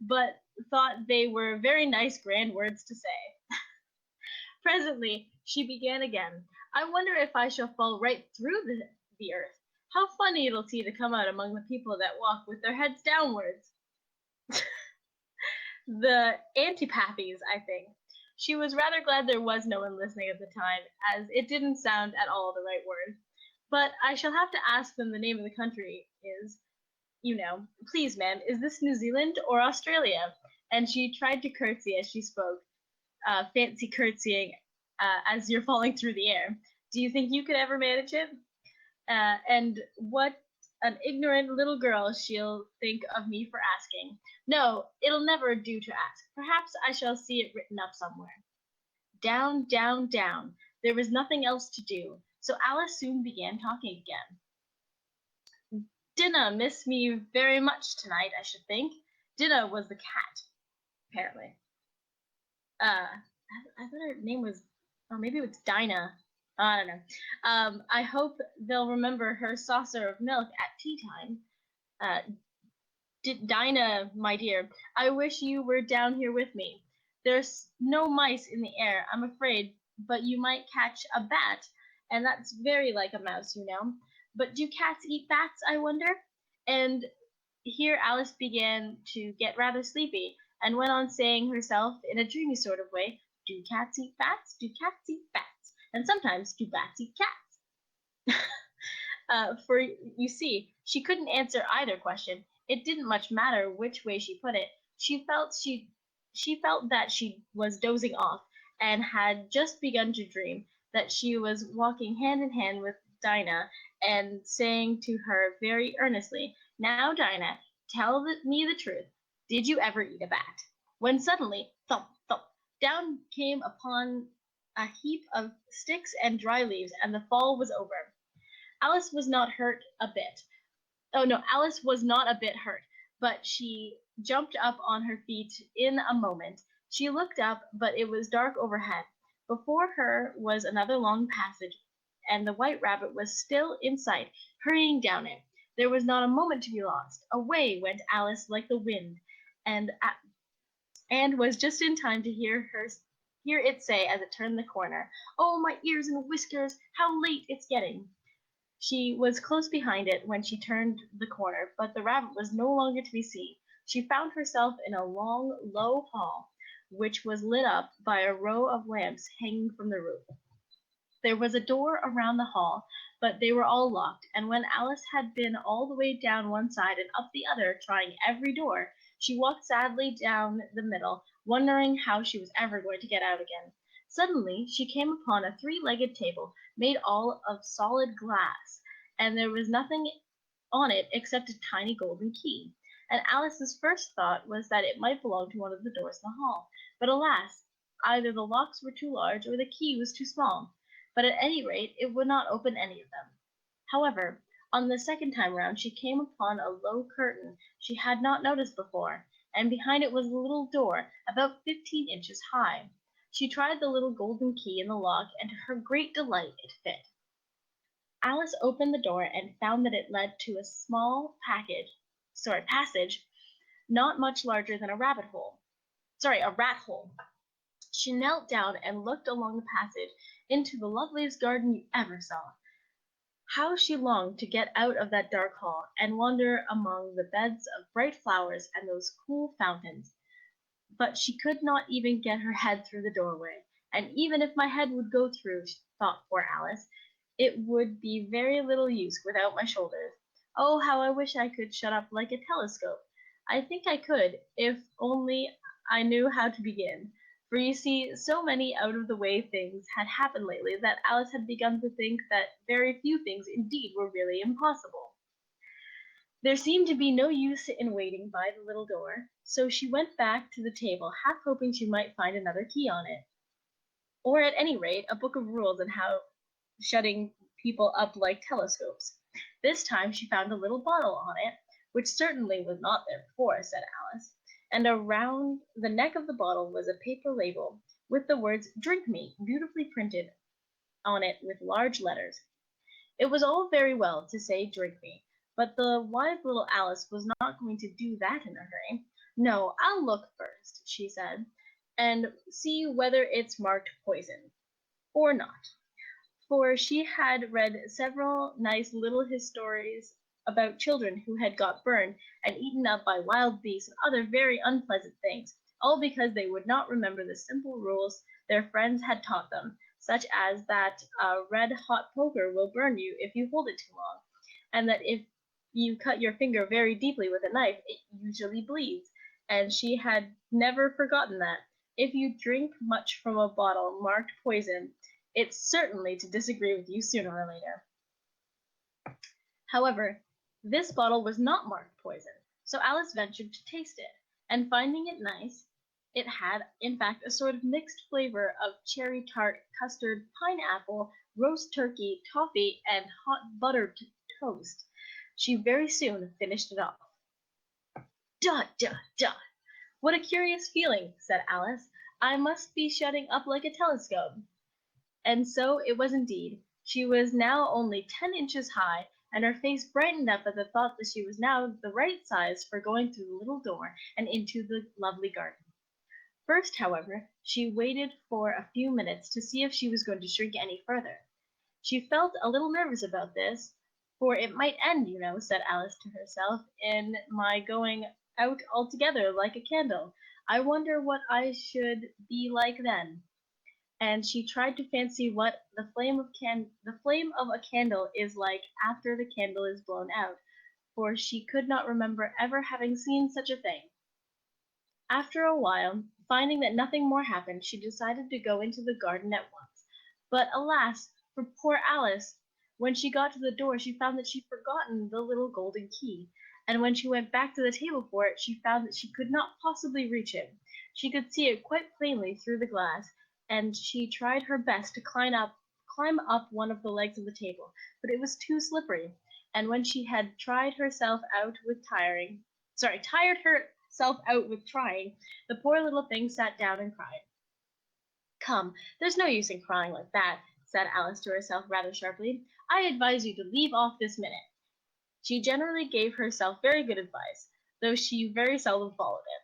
but thought they were very nice grand words to say. Presently she began again. I wonder if I shall fall right through the earth. How funny it'll be to come out among the people that walk with their heads downwards. The antipathies, I think. She was rather glad there was no one listening at the time, as it didn't sound at all the right word. But I shall have to ask them the name of the country is, please, ma'am, is this New Zealand or Australia? And she tried to curtsy as she spoke, fancy curtsying as you're falling through the air. Do you think you could ever manage it? And what an ignorant little girl she'll think of me for asking. No, it'll never do to ask. Perhaps I shall see it written up somewhere. Down, down, down. There was nothing else to do, so Alice soon began talking again. Dinah missed me very much tonight, I should think. Dinah was the cat, apparently. I thought her name was, or maybe it was Dinah. I don't know. I hope they'll remember her saucer of milk at tea time. Uh, Dinah, my dear, I wish you were down here with me. There's no mice in the air, I'm afraid, but you might catch a bat, and that's very like a mouse, you know. But do cats eat bats, I wonder? And here Alice began to get rather sleepy, and went on saying herself in a dreamy sort of way, do cats eat bats? Do cats eat bats? And sometimes do bats eat cats? For you see, she couldn't answer either question. It didn't much matter which way she put it. She felt that she was dozing off, and had just begun to dream that she was walking hand in hand with Dinah, and saying to her very earnestly, "Now, Dinah, tell me the truth. Did you ever eat a bat?" When suddenly, thump, thump, down came upon a heap of sticks and dry leaves, and the fall was over. Alice was not hurt a bit. Oh no, Alice was not a bit hurt, but she jumped up on her feet in a moment. She looked up, but it was dark overhead. Before her was another long passage, and the white rabbit was still in sight, hurrying down it. There was not a moment to be lost. Away went Alice like the wind, and was just in time to hear it say as it turned the corner, "Oh, my ears and whiskers, how late it's getting!" She was close behind it when she turned the corner, but the rabbit was no longer to be seen. She found herself in a long, low hall, which was lit up by a row of lamps hanging from the roof. There was a door around the hall, but they were all locked, and when Alice had been all the way down one side and up the other, trying every door, she walked sadly down the middle, wondering how she was ever going to get out again. Suddenly she came upon a three-legged table made all of solid glass, and there was nothing on it except a tiny golden key. And Alice's first thought was that it might belong to one of the doors in the hall. But alas, either the locks were too large or the key was too small. But at any rate it would not open any of them. However, on the second time round she came upon a low curtain she had not noticed before, and behind it was a little door about 15 inches high. She tried the little golden key in the lock, and to her great delight it fit. Alice opened the door and found that it led to a small passage, not much larger than a rat hole. She knelt down and looked along the passage into the loveliest garden you ever saw. How she longed to get out of that dark hall and wander among the beds of bright flowers and those cool fountains. But she could not even get her head through the doorway, and even if my head would go through, thought poor Alice, it would be very little use without my shoulders. Oh, how I wish I could shut up like a telescope. I think I could, if only I knew how to begin. For you see, so many out-of-the-way things had happened lately that Alice had begun to think that very few things indeed were really impossible. There seemed to be no use in waiting by the little door, so she went back to the table, half hoping she might find another key on it, or at any rate a book of rules on how shutting people up like telescopes. This time she found a little bottle on it, which certainly was not there before, said Alice, and around the neck of the bottle was a paper label with the words "Drink Me" beautifully printed on it with large letters. It was all very well to say "Drink me," but the wise little Alice was not going to do that in a hurry. "No, I'll look first," she said, "and see whether it's marked poison or not." For she had read several nice little histories about children who had got burned and eaten up by wild beasts and other very unpleasant things, all because they would not remember the simple rules their friends had taught them, such as that a red-hot poker will burn you if you hold it too long, and that if you cut your finger very deeply with a knife, it usually bleeds, and she had never forgotten that. If you drink much from a bottle marked poison, it's certainly to disagree with you sooner or later. However, this bottle was not marked poison, so Alice ventured to taste it, and finding it nice, it had, in fact, a sort of mixed flavor of cherry tart, custard, pineapple, roast turkey, toffee, and hot buttered toast. She very soon finished it off. "Dot, dot, dot! What a curious feeling," said Alice. "I must be shutting up like a telescope." And so it was indeed. She was now only 10 inches high, and her face brightened up at the thought that she was now the right size for going through the little door and into the lovely garden. First, however, she waited for a few minutes to see if she was going to shrink any further. She felt a little nervous about this, for it might end, you know, said Alice to herself, in my going out altogether like a candle. I wonder what I should be like then. And she tried to fancy what the flame of a candle is like after the candle is blown out, for she could not remember ever having seen such a thing. After a while, finding that nothing more happened, she decided to go into the garden at once. But alas, for poor Alice! When she got to the door she found that she'd forgotten the little golden key, and when she went back to the table for it she found that she could not possibly reach it. She could see it quite plainly through the glass, and she tried her best to climb up one of the legs of the table, but it was too slippery, and when she had tired herself out with trying, the poor little thing sat down and cried. "Come, there's no use in crying like that," said Alice to herself rather sharply. "I advise you to leave off this minute." She generally gave herself very good advice, though she very seldom followed it,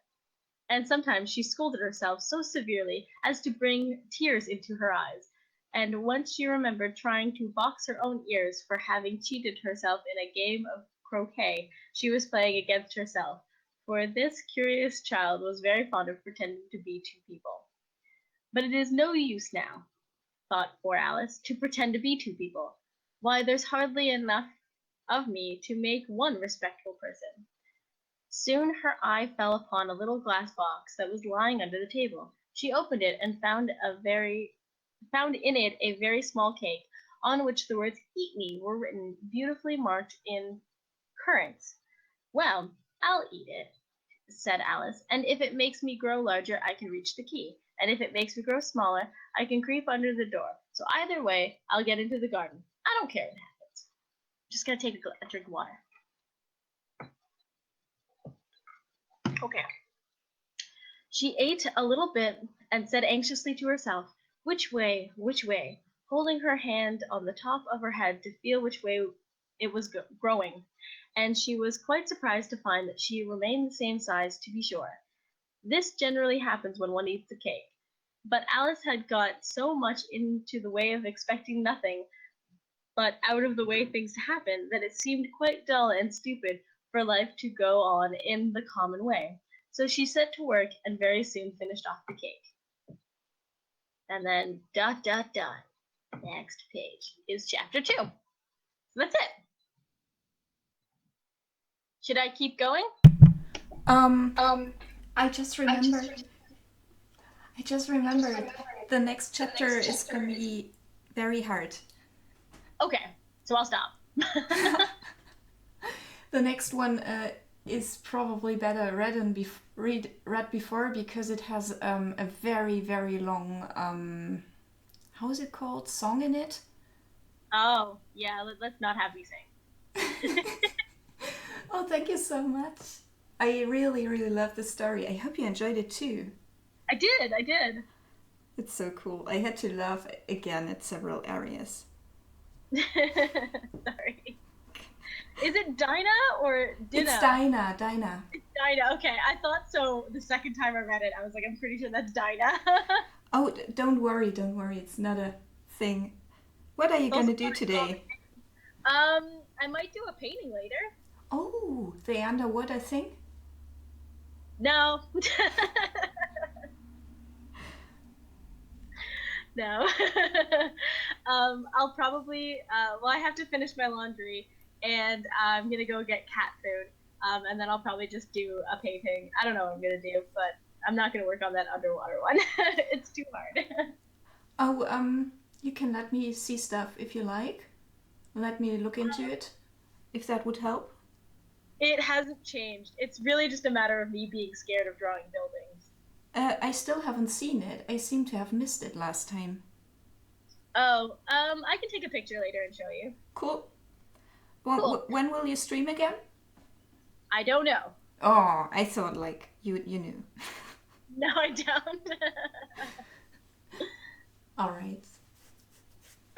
and sometimes she scolded herself so severely as to bring tears into her eyes, and once she remembered trying to box her own ears for having cheated herself in a game of croquet she was playing against herself, for this curious child was very fond of pretending to be two people. But it is no use now, thought poor Alice, to pretend to be two people. Why, there's hardly enough of me to make one respectable person. Soon her eye fell upon a little glass box that was lying under the table. She opened it and found in it a very small cake, on which the words "Eat me" were written beautifully marked in currants. "Well, I'll eat it," said Alice, "and if it makes me grow larger I can reach the key, and if it makes me grow smaller I can creep under the door. So either way I'll get into the garden. I don't care what happens. Just gotta take a drink of water." Okay. She ate a little bit and said anxiously to herself, "Which way, which way?" holding her hand on the top of her head to feel which way it was growing, and she was quite surprised to find that she remained the same size, to be sure. This generally happens when one eats a cake. But Alice had got so much into the way of expecting nothing but out of the way things to happen that it seemed quite dull and stupid for life to go on in the common way. So she set to work and very soon finished off the cake. And then dot dot dot. Next page is chapter 2. So that's it. Should I keep going? I just remembered. I just remembered. The next chapter is gonna be very hard. Okay, so I'll stop. The next one is probably better read before because it has a very very long how is it called, song in it. Oh yeah, let's not have me sing. Oh, thank you so much. I really really love the story. I hope you enjoyed it too. I did. It's so cool. I had to laugh again at several areas. Sorry. Is it Dinah or Dinah? It's Dinah. It's Dinah. Okay, I thought so. The second time I read it, I was like, I'm pretty sure that's Dinah. Oh, don't worry. It's not a thing. What are you gonna do today? I might do a painting later. Oh, the underwater thing? No. No. I'll probably, well, I have to finish my laundry, and I'm gonna go get cat food, and then I'll probably just do a painting. I don't know what I'm gonna do, but I'm not gonna work on that underwater one. It's too hard. Oh, you can let me see stuff if you like. Let me look into it, if that would help. It hasn't changed. It's really just a matter of me being scared of drawing buildings. I still haven't seen it. I seem to have missed it last time. Oh, I can take a picture later and show you. Cool. Cool. When will you stream again? I don't know. Oh, I thought like you knew. No, I don't. All right.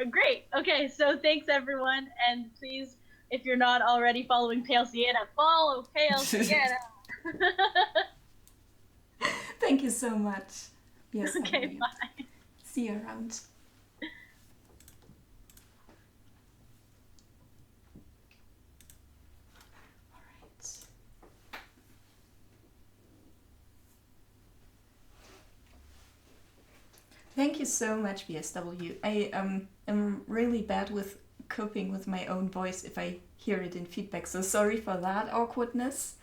Great. Okay, so thanks everyone, and please, if you're not already following PaleSienna, follow PaleSienna. Thank you so much. Yes. Okay, bye. See you around. All right. Thank you so much, BSW. I am really bad with coping with my own voice if I hear it in feedback, so sorry for that awkwardness.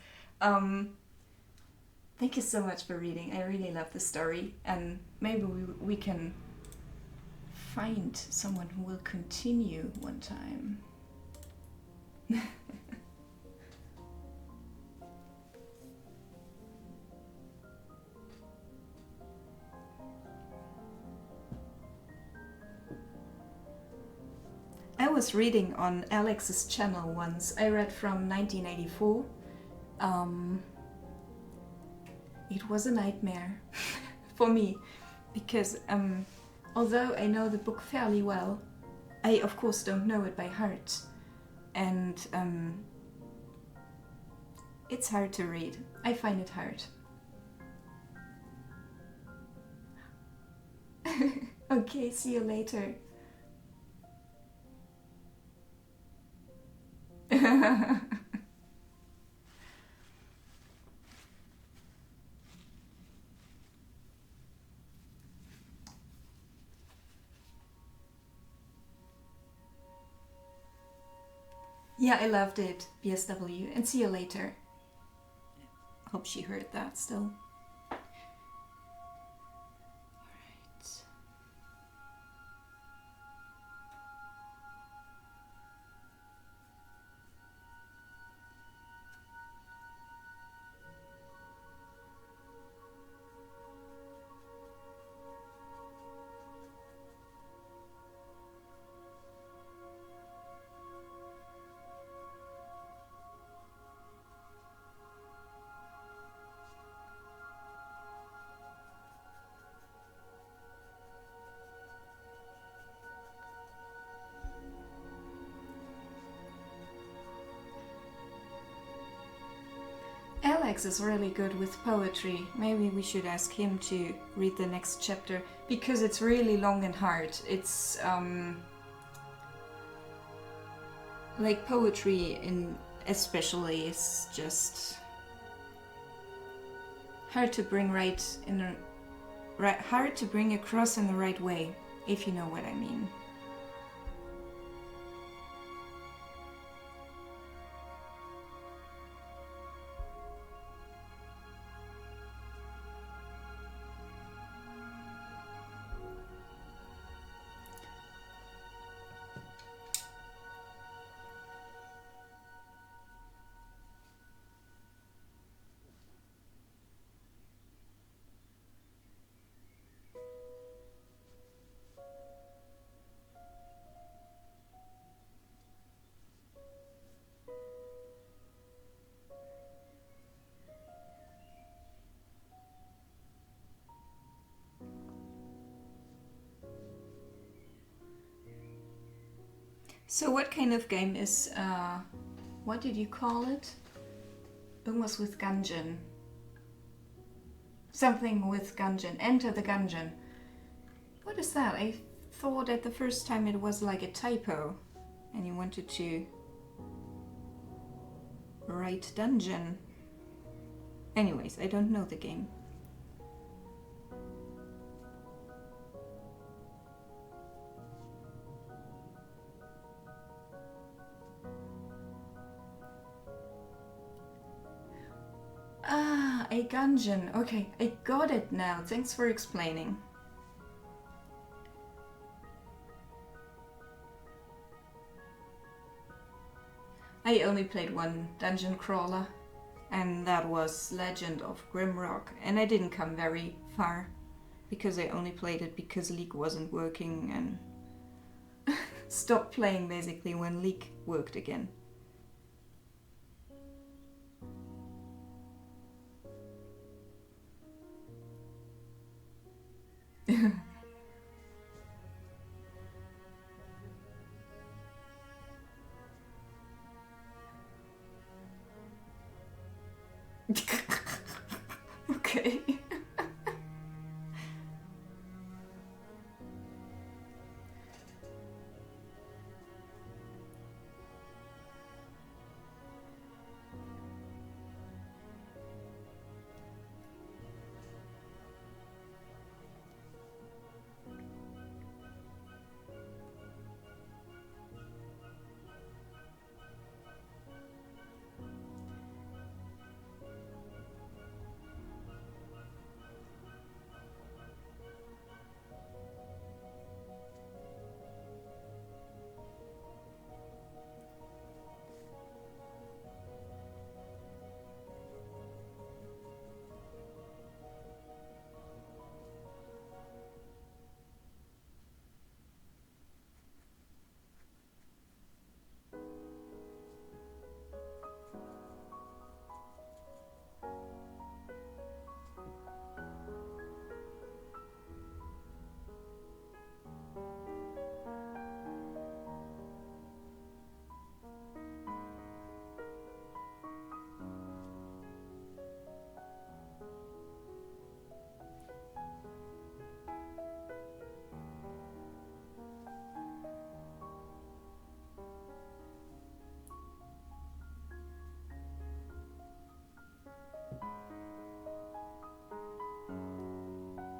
Thank you so much for reading. I really love the story, and maybe we can find someone who will continue one time. I was reading on Alex's channel once. I read from 1984. It was a nightmare for me because although I know the book fairly well, I of course don't know it by heart, and it's hard to read. I find it hard. Okay, see you later. Yeah, I loved it, BSW, and see you later. Hope she heard that still. Alright. Alex is really good with poetry. Maybe we should ask him to read the next chapter because it's really long and hard. It's like poetry in especially is just hard to bring hard to bring across in the right way, if you know what I mean. So what kind of game is, what did you call it? Irgendwas with Gungeon. Something with Gungeon. Enter the Gungeon. What is that? I thought at the first time it was like a typo and you wanted to write dungeon. Anyways, I don't know the game. Ah, a gungeon. Okay, I got it now. Thanks for explaining. I only played one dungeon crawler, and that was Legend of Grimrock, and I didn't come very far because I only played it because League wasn't working and stopped playing basically when League worked again. Okay.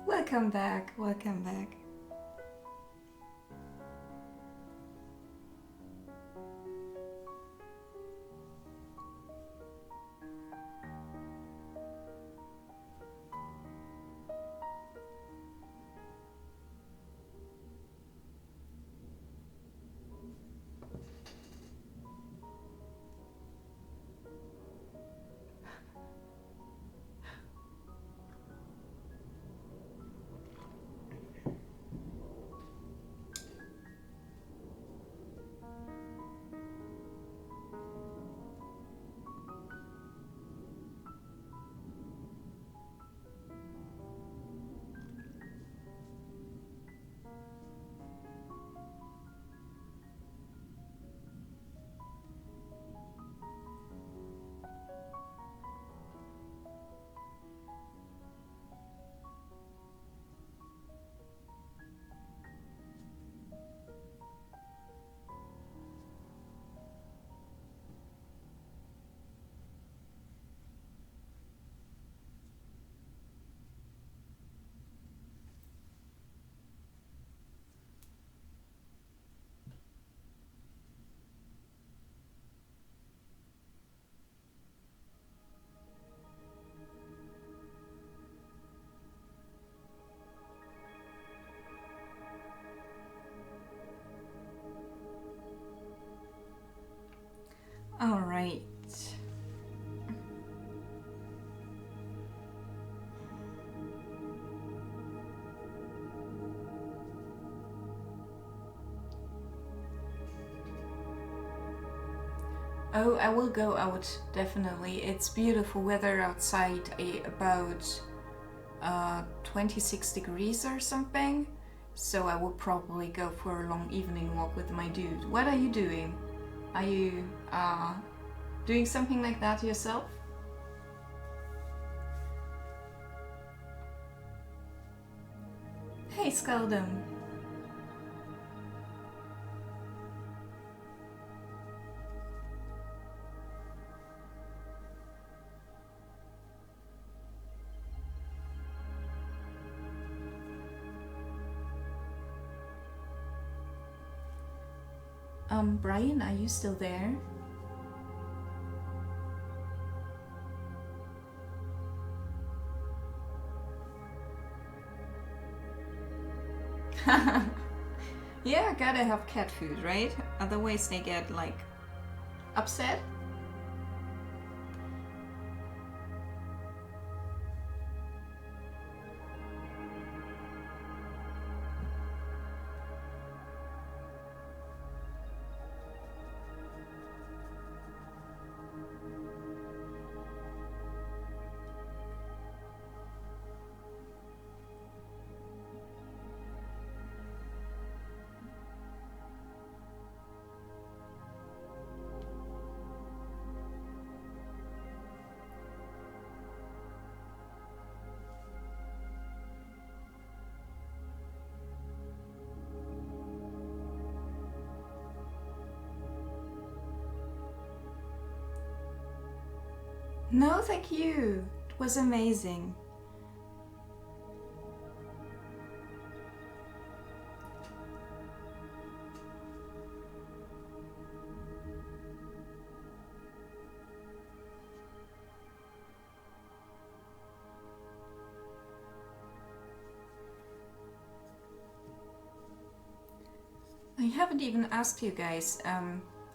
Welcome back, welcome back. Right. Oh, I will go out, definitely. It's beautiful weather outside, about 26 degrees or something. So I will probably go for a long evening walk with my dude. What are you doing? Are you doing something like that yourself? Hey, Skeldum. Brian, are you still there? Yeah, gotta have cat food, right? Otherwise they get like upset. No, thank you. It was amazing. I haven't even asked you guys,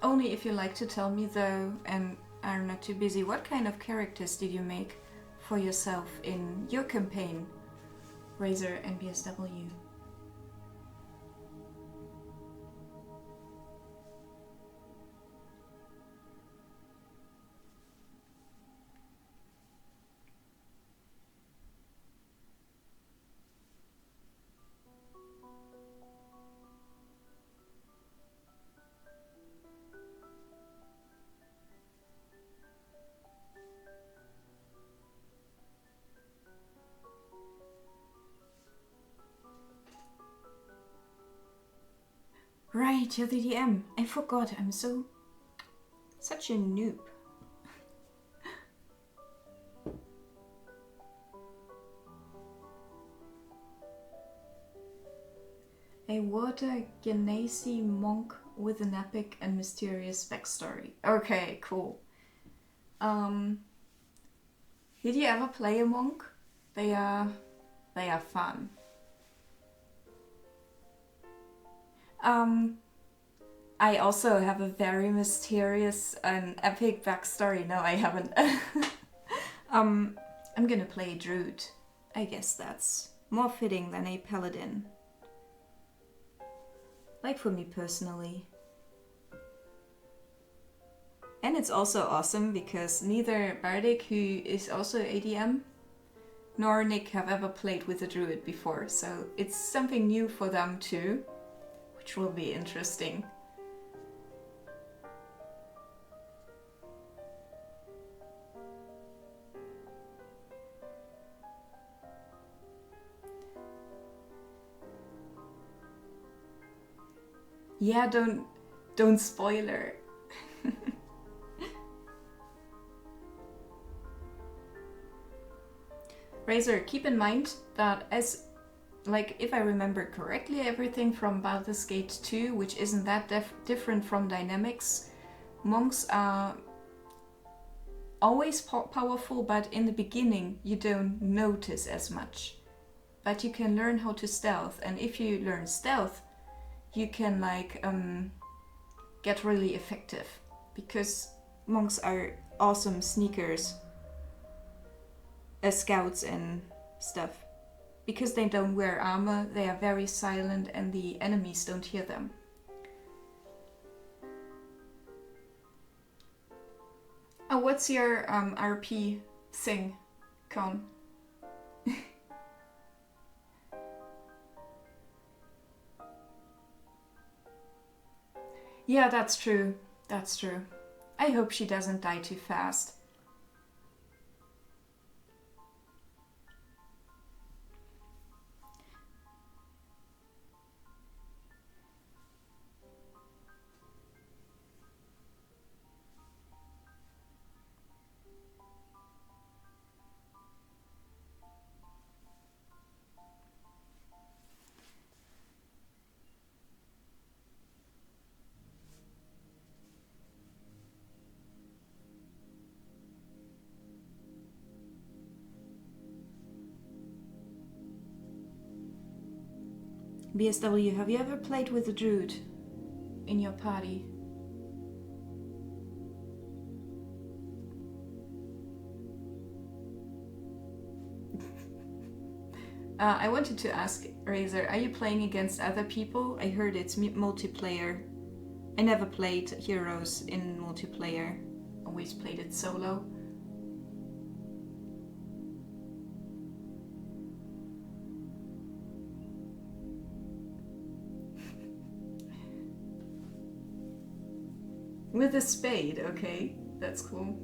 only if you like to tell me though, and are not too busy, what kind of characters did you make for yourself in your campaign, Razor and BSW? Right, you're the DM. I forgot, I'm such a noob. A water genasi monk with an epic and mysterious backstory. Okay, cool. Did you ever play a monk? They are fun. I also have a very mysterious and epic backstory. No, I haven't. I'm gonna play a druid. I guess that's more fitting than a paladin. Like for me personally. And it's also awesome because neither Bardic, who is also ADM, nor Nick have ever played with a druid before, so it's something new for them too, which will be interesting. Yeah, don't spoiler. Razor, keep in mind that if I remember correctly, everything from Baldur's Gate 2, which isn't that different from Dynamics, monks are always powerful, but in the beginning you don't notice as much. But you can learn how to stealth, and if you learn stealth, you can get really effective, because monks are awesome sneakers as scouts and stuff. Because they don't wear armor, they are very silent and the enemies don't hear them. Oh, what's your RP thing, Con? Yeah, that's true. That's true. I hope she doesn't die too fast. BSW, have you ever played with a druid in your party? I wanted to ask Razor, are you playing against other people? I heard it's multiplayer. I never played Heroes in multiplayer. Always played it solo. With a spade, okay. That's cool.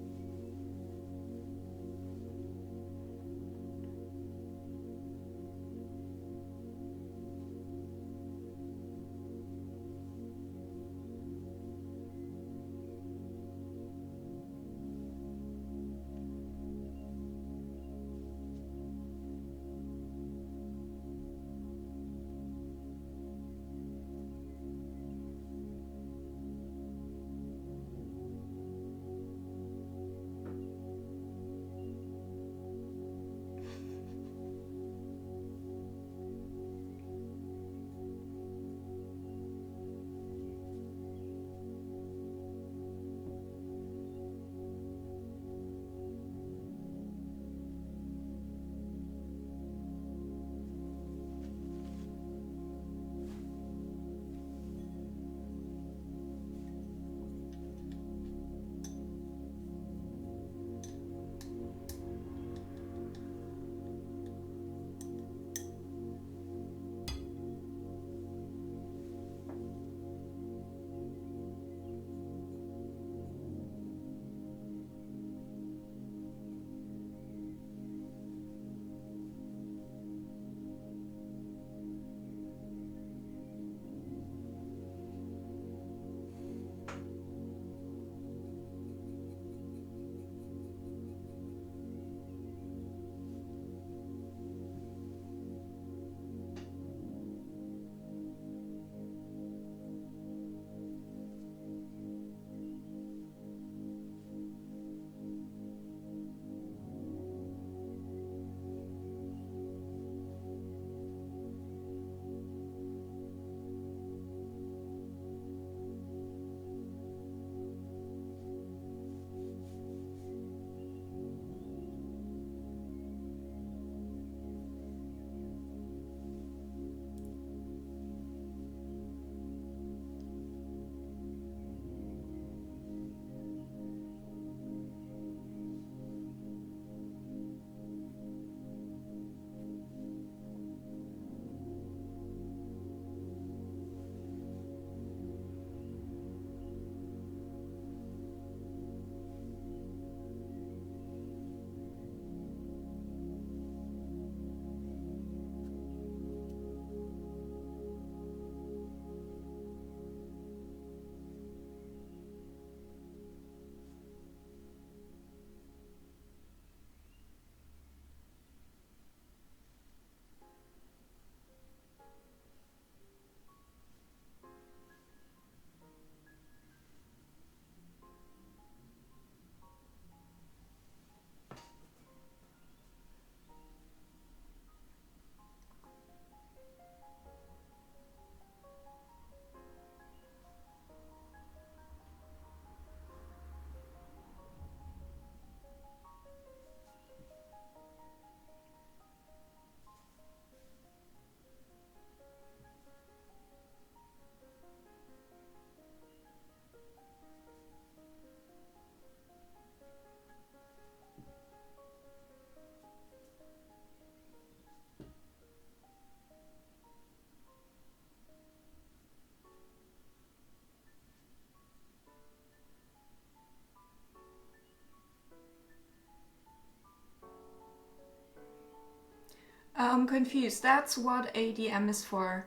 I'm confused. That's what ADM is for.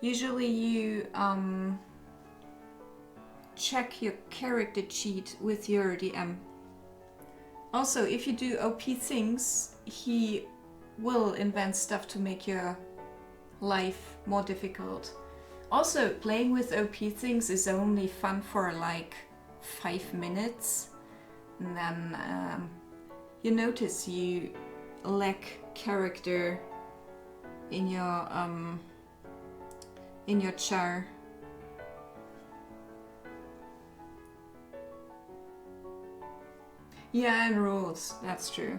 Usually you check your character sheet with your DM. Also, if you do OP things, he will invent stuff to make your life more difficult. Also, playing with OP things is only fun for like 5 minutes. And then you notice you lack character in your char. Yeah, and rules, that's true.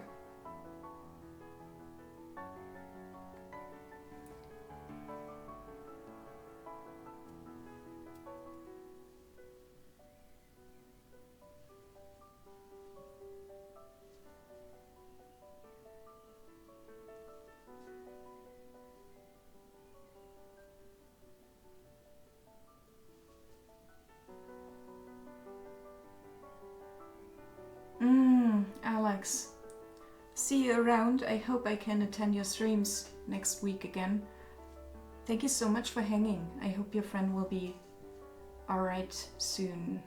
Alex. See you around. I hope I can attend your streams next week again. Thank you so much for hanging. I hope your friend will be alright soon.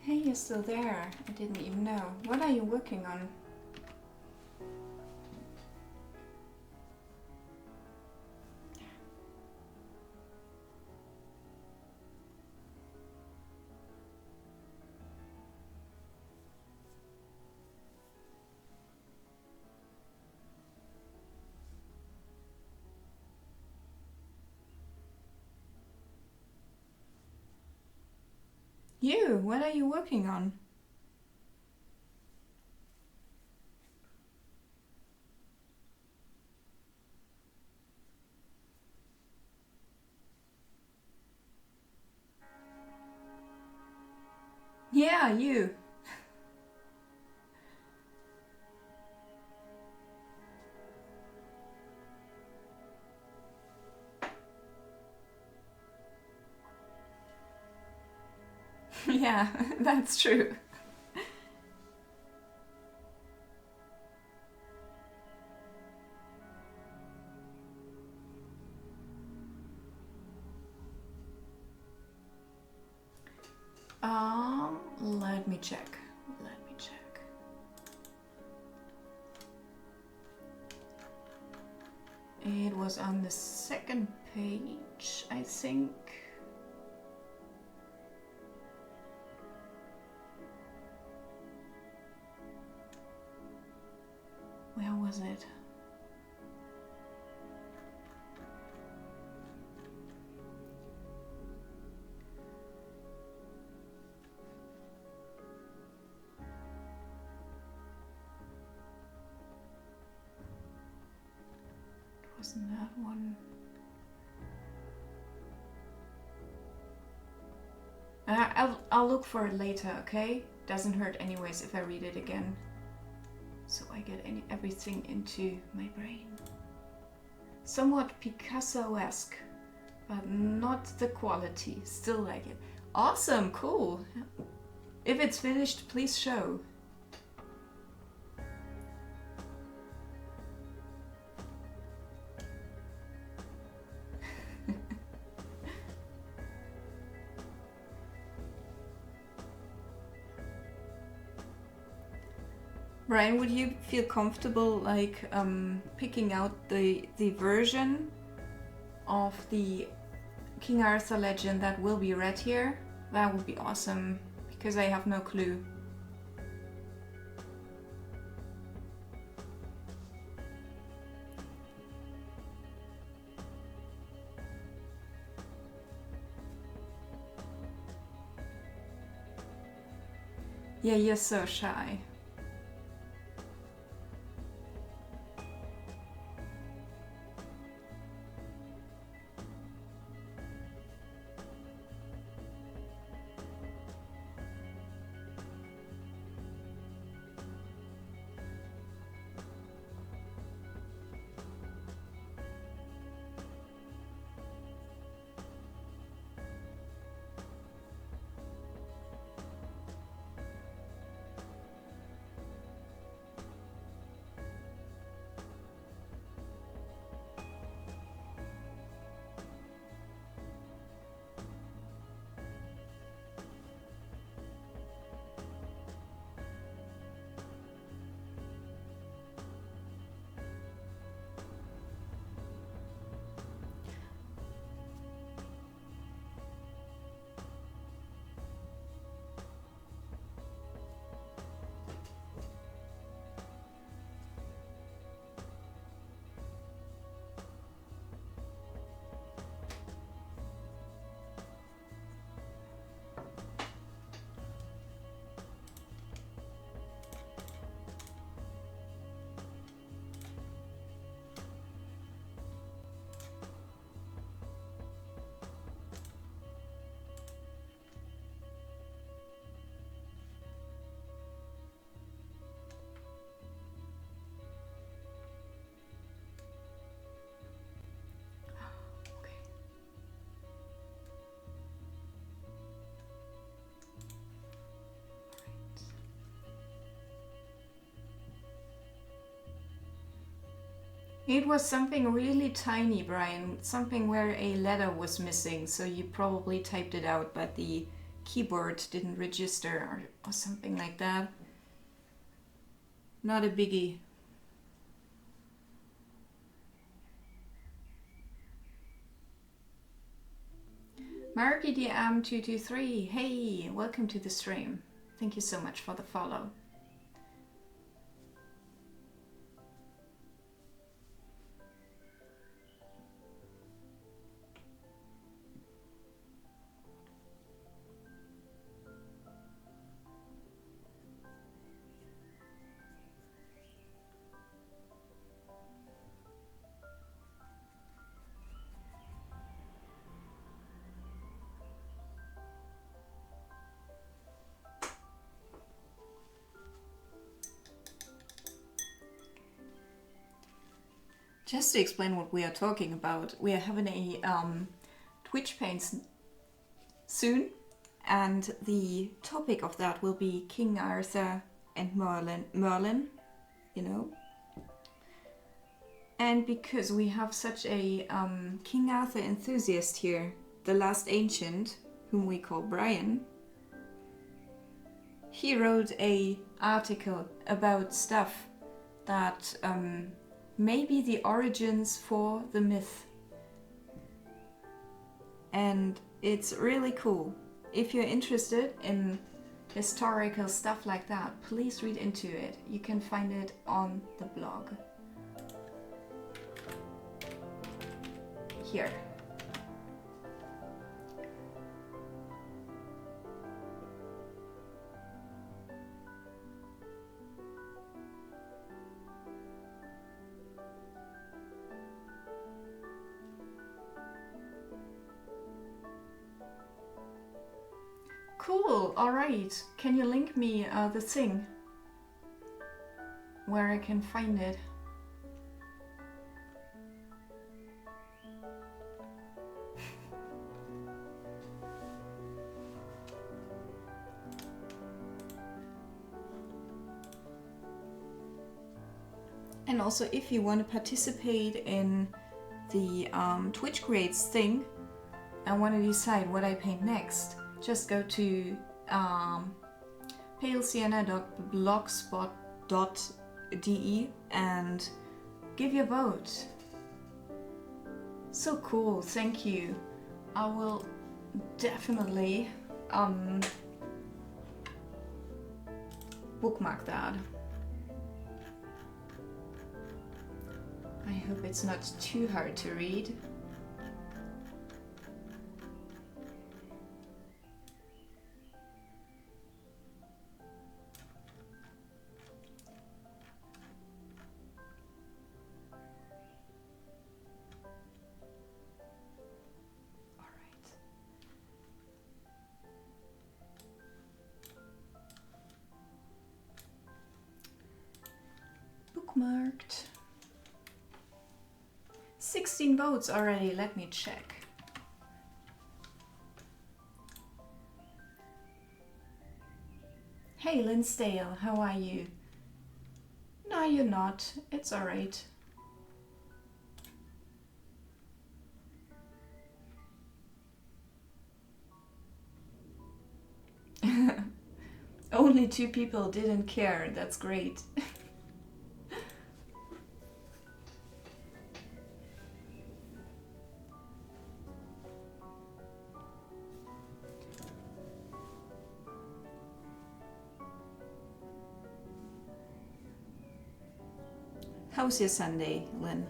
Hey, you're still there. I didn't even know. What are you working on? You, what are you working on? Yeah, you. Yeah, that's true. Let me check. Let me check. It was on the second page, I think. Where was it? It wasn't that one. I'll look for it later, okay? Doesn't hurt anyways if I read it again. So I get everything into my brain. Somewhat Picasso-esque, but not the quality. Still like it. Awesome, cool. If it's finished, please show. Brian, would you feel comfortable like picking out the version of the King Arthur legend that will be read here? That would be awesome, because I have no clue. Yeah, you're so shy. It was something really tiny, Brian. Something where a letter was missing, so you probably typed it out, but the keyboard didn't register or something like that. Not a biggie. MarkyDM223, hey, welcome to the stream. Thank you so much for the follow. Just to explain what we are talking about, we are having a Twitch paints soon, and the topic of that will be King Arthur and Merlin, you know. And because we have such a King Arthur enthusiast here, the last ancient, whom we call Brian, he wrote a article about stuff that may be the origins for the myth. And it's really cool. If you're interested in historical stuff like that, please read into it. You can find it on the blog. Here. Cool, alright. Can you link me the thing? Where I can find it? And also, if you want to participate in the Twitch Creates thing and want to decide what I paint next, just go to PaleSienna.blogspot.de and give your vote. So cool, thank you. I will definitely bookmark that. I hope it's not too hard to read. Bookmarked. 16 votes already, let me check. Hey Linsdale, how are you? No, you're not. It's alright. Only 2 people didn't care, that's great. How's your Sunday, Lynn?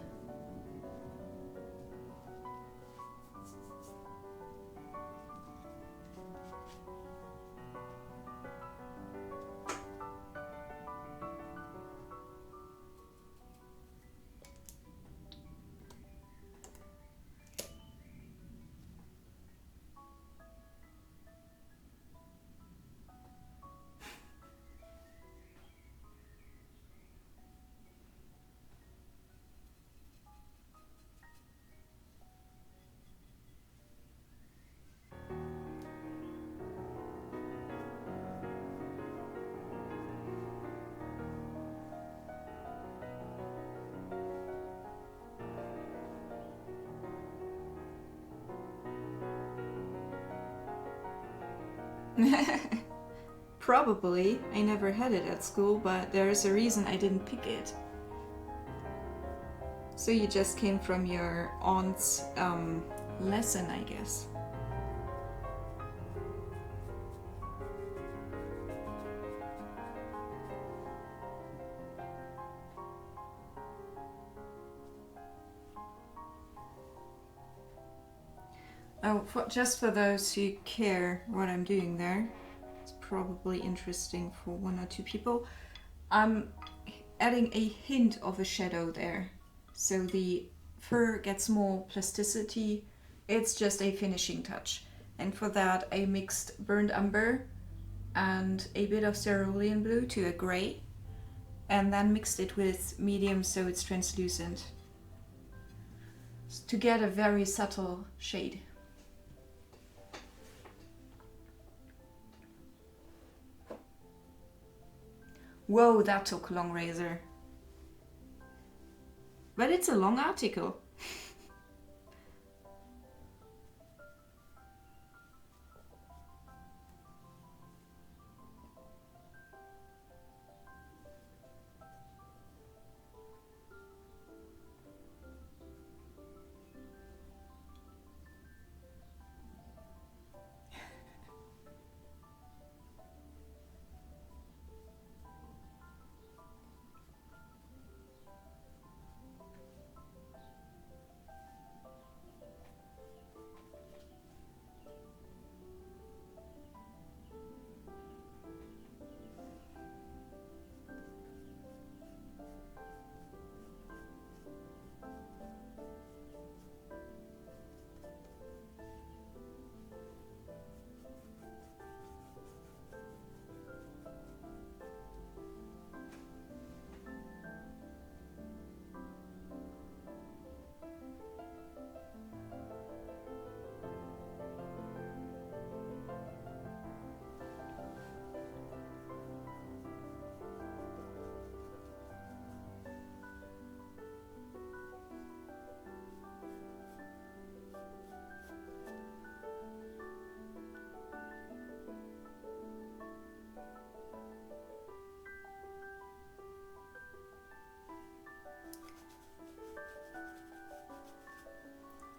Probably. I never had it at school, but there is a reason I didn't pick it. So you just came from your aunt's lesson, I guess. Oh, just for those who care what I'm doing there, it's probably interesting for one or two people. I'm adding a hint of a shadow there, so the fur gets more plasticity. It's just a finishing touch. And for that, I mixed burnt umber and a bit of cerulean blue to a grey, and then mixed it with medium so it's translucent to get a very subtle shade. Whoa, that took a long razor. But it's a long article.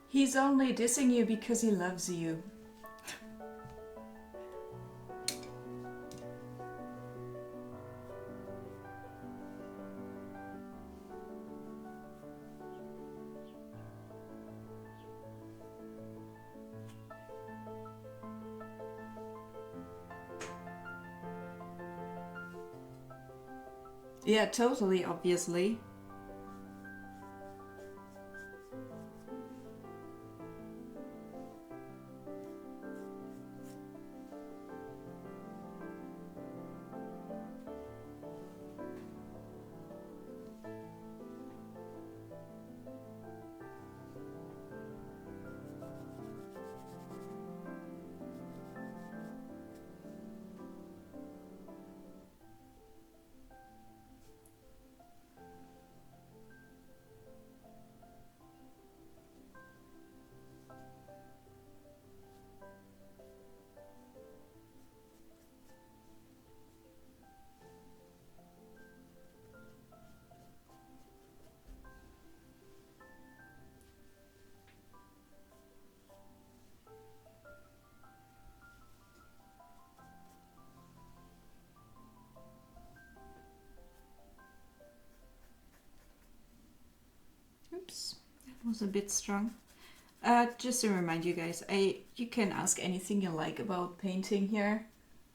He's only dissing you because he loves you. Yeah, totally, obviously. Oops, that was a bit strong. Just to remind you guys, you can ask anything you like about painting here.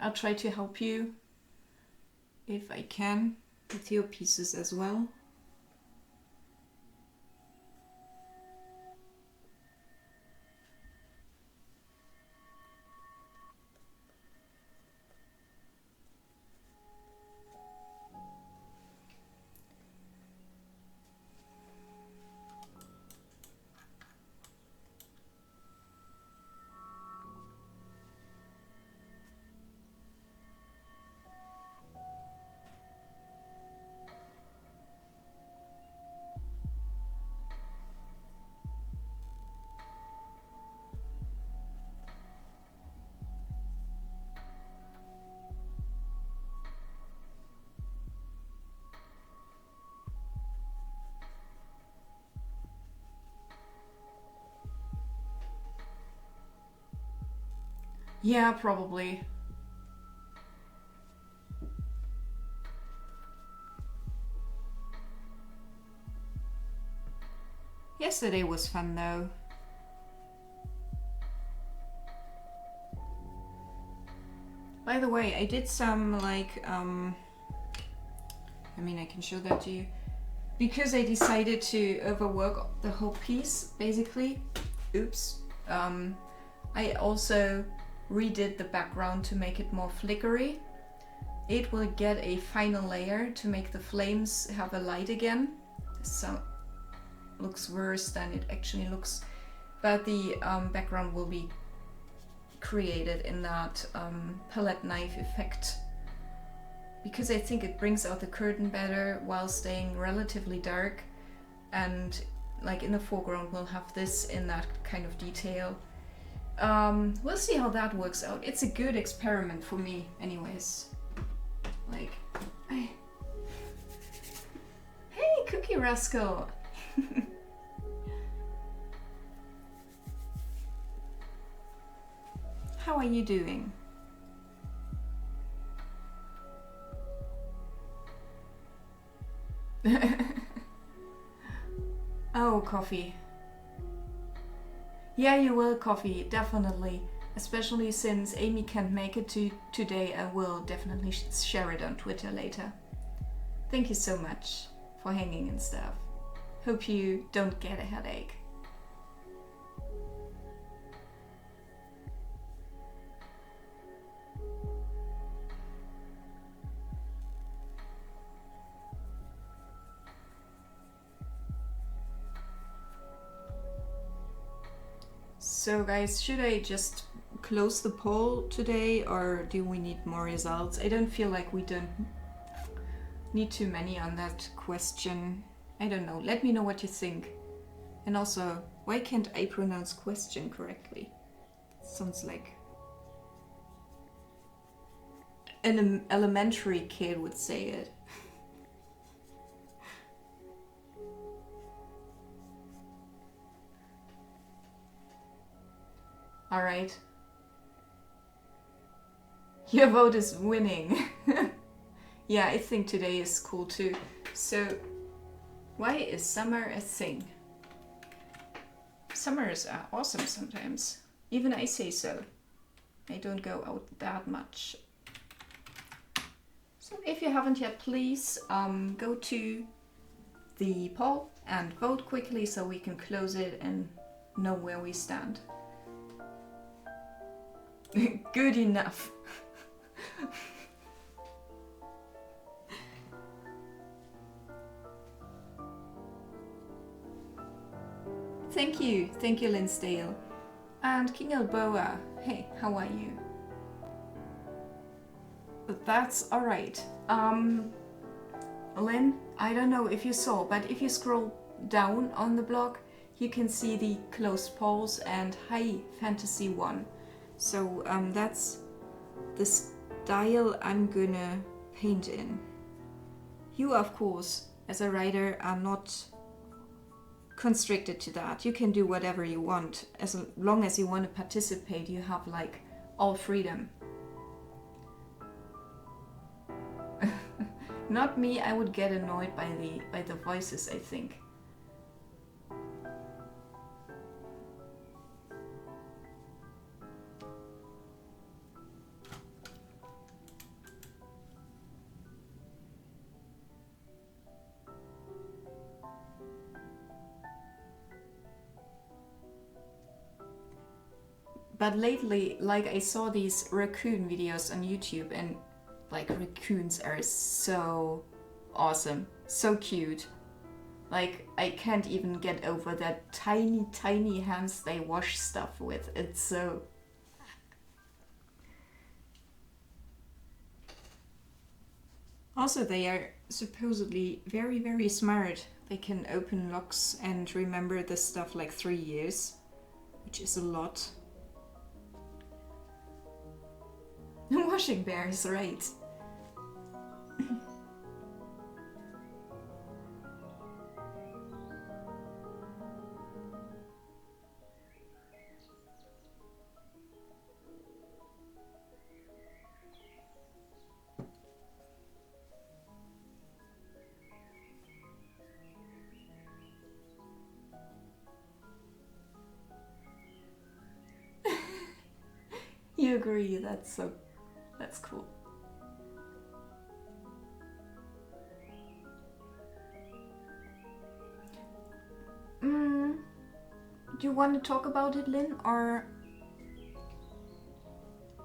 I'll try to help you if I can with your pieces as well. Yeah, probably. Yesterday was fun though. By the way, I did some like I mean, I can show that to you. Because I decided to overwork the whole piece, basically. Oops. I also redid the background to make it more flickery. It will get a final layer to make the flames have a light again. So looks worse than it actually looks. But the background will be created in that palette knife effect, because I think it brings out the curtain better while staying relatively dark, and like in the foreground we'll have this in that kind of detail. We'll see how that works out. It's a good experiment for me anyways. Like, hey Cookie Rascal. How are you doing? Oh, coffee. Yeah, you will, coffee, definitely. Especially since Amy can't make it today, I will definitely share it on Twitter later. Thank you so much for hanging and stuff. Hope you don't get a headache. So guys, should I just close the poll today, or do we need more results? I don't feel like we don't need too many on that question. I don't know. Let me know what you think. And also, why can't I pronounce question correctly? Sounds like an elementary kid would say it. All right. Your vote is winning. Yeah, I think today is cool too. So, why is summer a thing? Summers are awesome sometimes. Even I say so. I don't go out that much. So if you haven't yet, please go to the poll and vote quickly so we can close it and know where we stand. Good enough. Thank you, Linsdale. And King Elboa, hey, how are you? That's alright. Lynn, I don't know if you saw, but if you scroll down on the blog, you can see the closed polls and High Fantasy 1. So that's the style I'm gonna paint in. You, of course, as a writer, are not constricted to that. You can do whatever you want. As long as you want to participate, you have like all freedom. Not me, I would get annoyed by the voices, I think. But lately, like, I saw these raccoon videos on YouTube, and like, raccoons are so awesome, so cute. Like, I can't even get over that tiny hands they wash stuff with. It's so... Also, they are supposedly very smart. They can open locks and remember this stuff like 3 years, which is a lot. Washing bears, right. agree. That's cool. Do you want to talk about it, Lynn? Or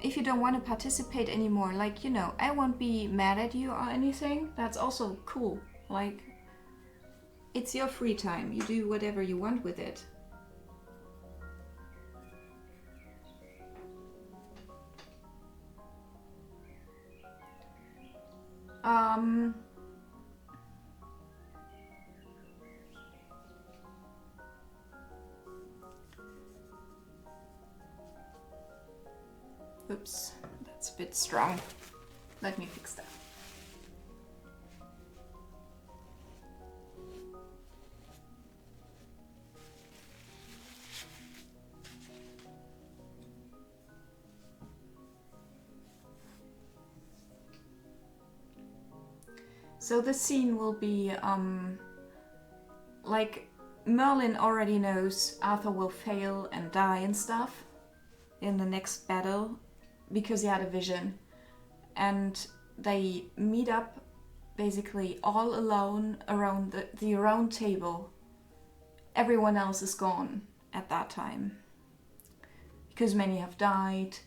if you don't want to participate anymore, like, you know, I won't be mad at you or anything. That's also cool. Like, it's your free time. You do whatever you want with it. Oops, that's a bit strong. Let me fix that. So the scene will be, like, Merlin already knows Arthur will fail and die and stuff in the next battle because he had a vision. And they meet up basically all alone around the round table. Everyone else is gone at that time because many have died,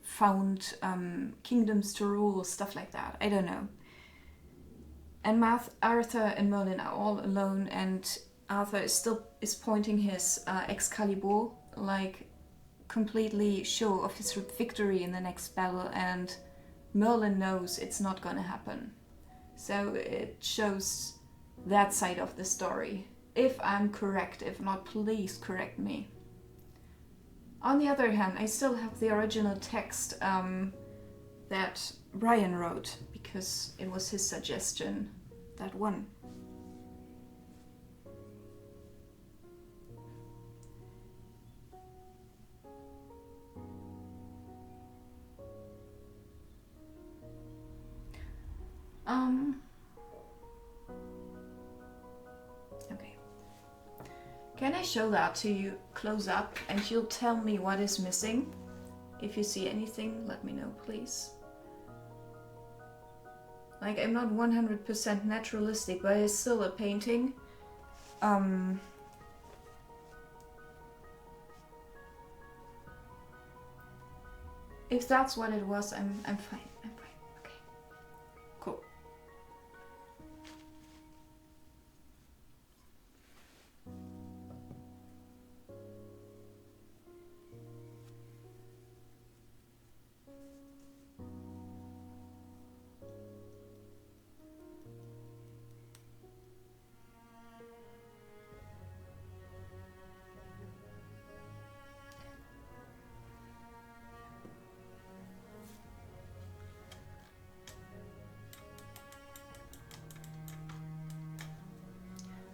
found kingdoms to rule, stuff like that. I don't know. And Arthur and Merlin are all alone, and Arthur is pointing his Excalibur, like completely sure of his victory in the next battle, and Merlin knows it's not gonna happen. So it shows that side of the story. If I'm correct, if not, please correct me. On the other hand, I still have the original text that Brian wrote, because it was his suggestion that won. Okay. Can I show that to you close up and you'll tell me what is missing? If you see anything, let me know, please. Like, I'm not 100% naturalistic, but it's still a painting. If that's what it was, I'm fine. I'm fine. Okay. Cool.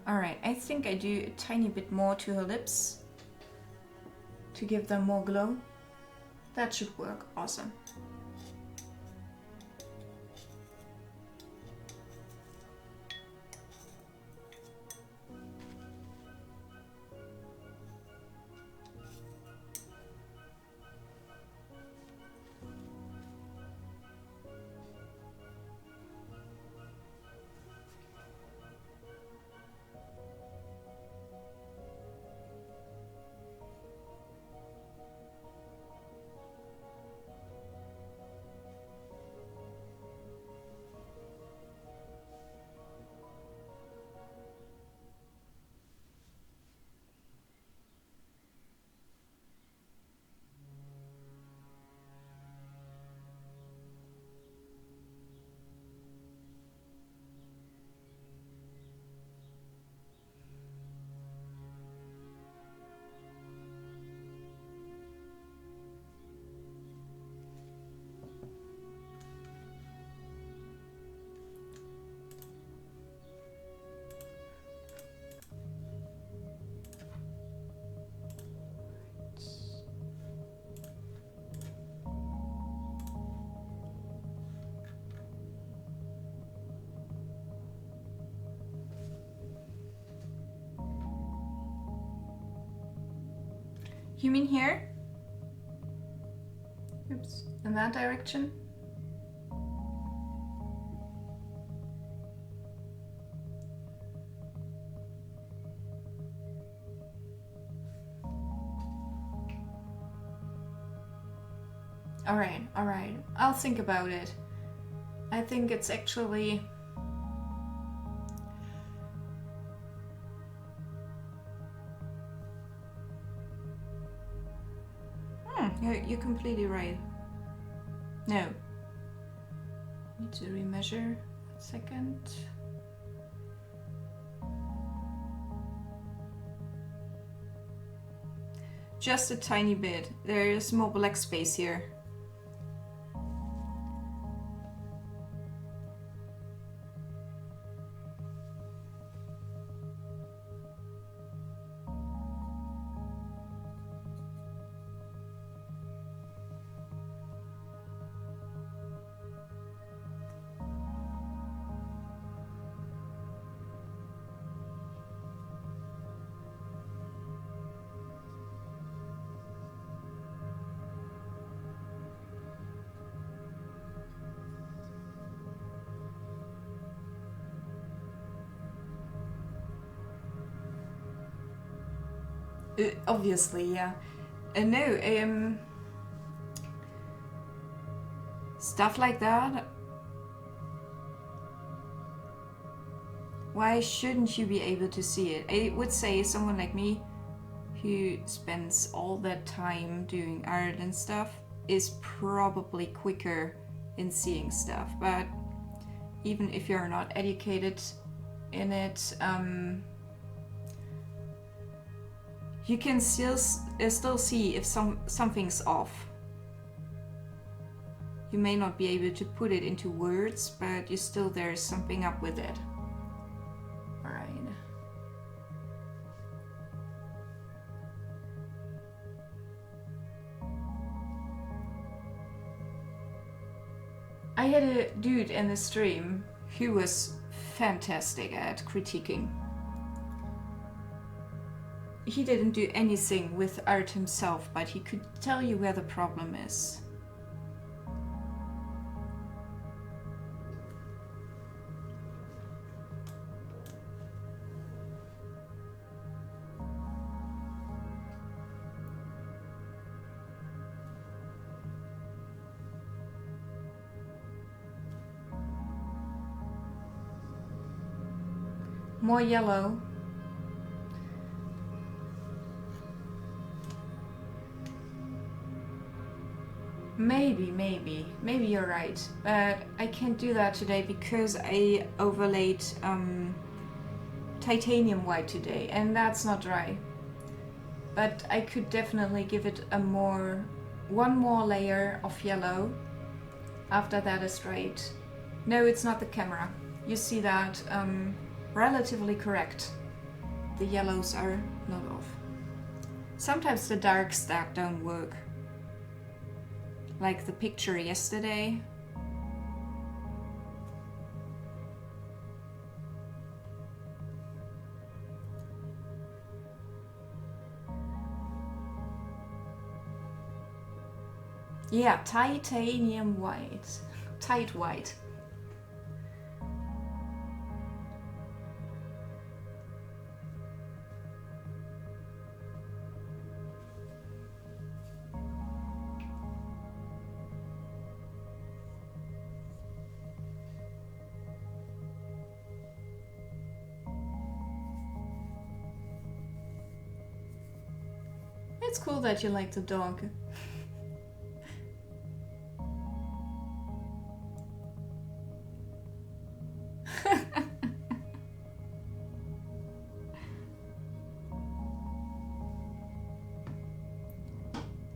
Alright, I think I do a tiny bit more to her lips to give them more glow. That should work. Awesome. You mean here? Oops. In that direction? Alright. I'll think about it. I think it's actually... You're completely right. No. Need to remeasure. 1 second. Just a tiny bit. There is more black space here. Obviously, yeah. No, stuff like that. Why shouldn't you be able to see it? I would say someone like me, who spends all that time doing art and stuff, is probably quicker in seeing stuff. But even if you're not educated in it, you can still see if something's off. You may not be able to put it into words, but there's something up with it. Alright. I had a dude in the stream who was fantastic at critiquing. He didn't do anything with art himself, but he could tell you where the problem is. More yellow. Maybe you're right, but I can't do that today because I overlaid titanium white today, and that's not dry. But I could definitely give it one more layer of yellow. After that is dried. No, it's not the camera. You see that relatively correct. The yellows are not off. Sometimes the darks that don't work. Like the picture yesterday. Yeah, titanium white. Tight white. It's cool that you like the dog.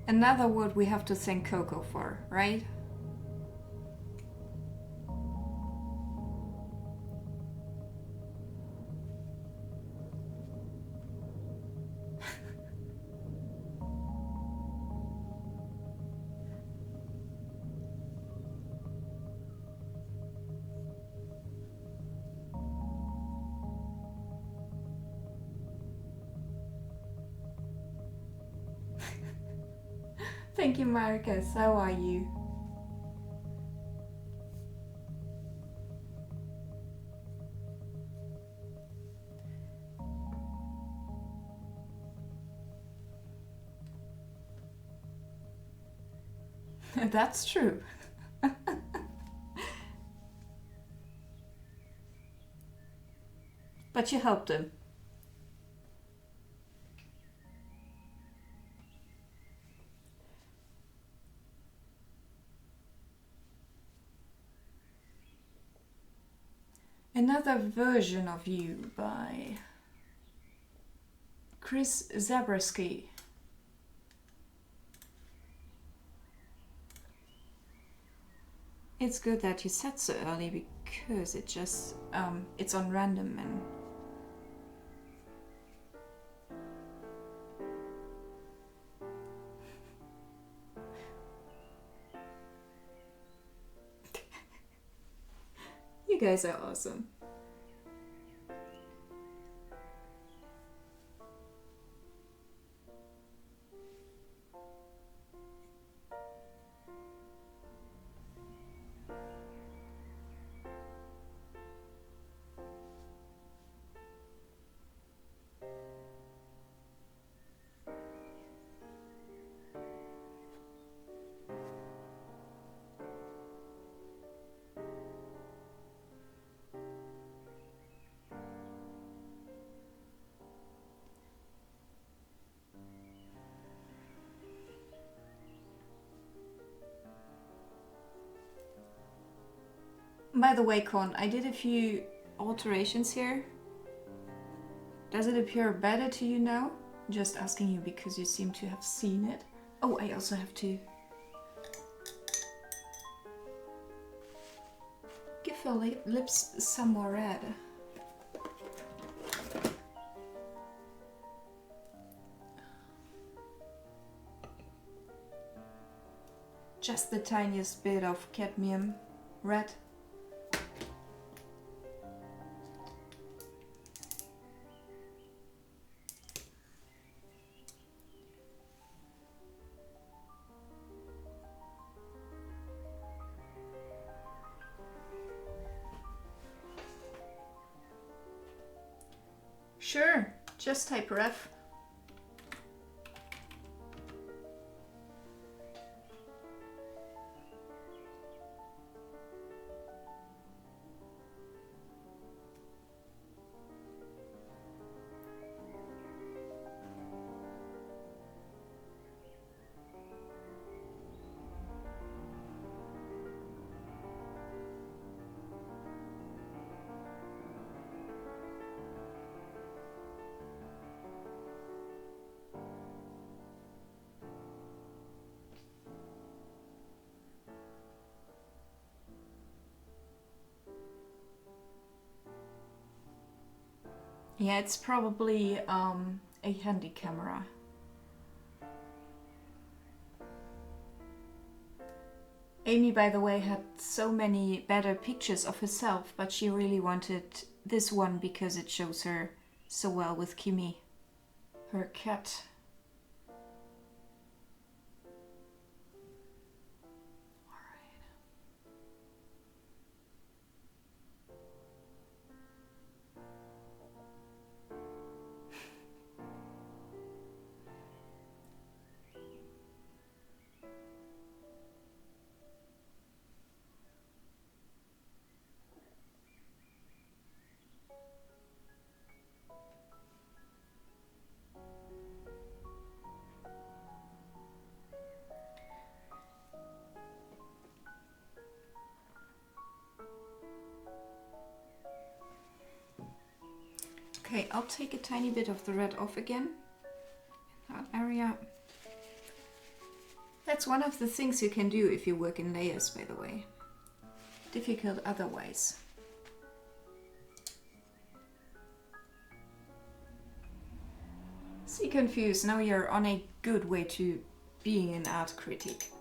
Another word we have to thank Coco for, right? Thank you, Marcus. How are you? That's true. But you helped him. Another version of you by Chris Zabriskie. It's good that you said so early because it just it's on random and you guys are awesome. By the way, Con, I did a few alterations here. Does it appear better to you now? Just asking you because you seem to have seen it. Oh, I also have to give your lips some more red. Just the tiniest bit of cadmium red. Sure, just type ref. Yeah, it's probably a handy camera. Amy, by the way, had so many better pictures of herself, but she really wanted this one because it shows her so well with Kimi, her cat. Okay, I'll take a tiny bit of the red off again in that area. That's one of the things you can do if you work in layers, by the way. Difficult otherwise. See, confused, now you're on a good way to being an art critic.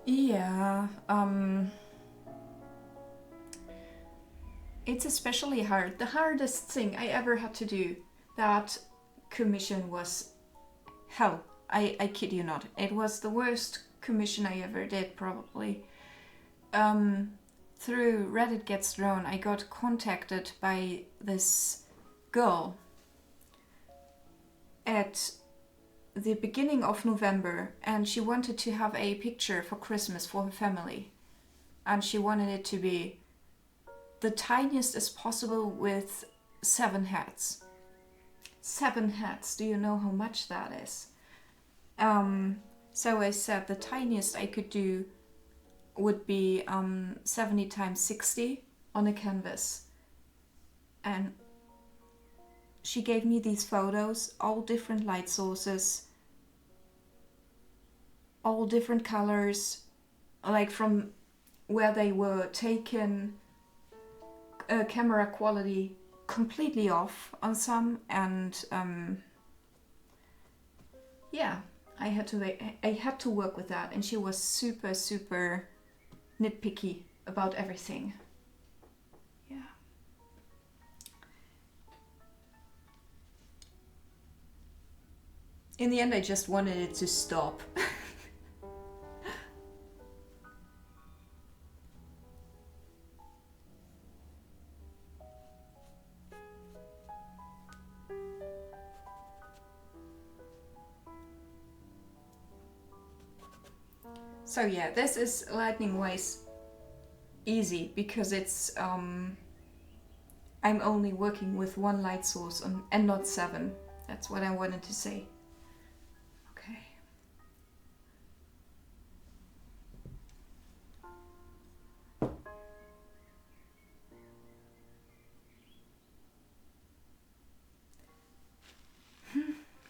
Yeah, it's especially hard. The hardest thing I ever had to do, that commission was hell. I kid you not. It was the worst commission I ever did, probably. Through Reddit Gets Thrown, I got contacted by this girl at the beginning of November, and she wanted to have a picture for Christmas for her family. And she wanted it to be the tiniest as possible with 7 hats. 7 hats, do you know how much that is? So I said the tiniest I could do would be 70 times 60 on a canvas. And she gave me these photos, all different light sources, all different colors, like from where they were taken, camera quality completely off on some, and yeah, I had to work with that, and she was super nitpicky about everything. Yeah. In the end, I just wanted it to stop. So yeah, this is lightning-wise easy because it's I'm only working with 1 light source and not 7. That's what I wanted to say. Okay.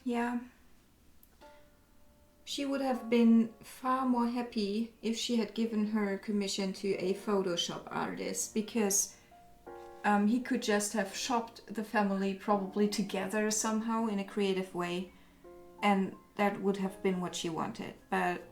Yeah. She would have been far more happy if she had given her commission to a Photoshop artist, because he could just have shopped the family probably together somehow in a creative way, and that would have been what she wanted. But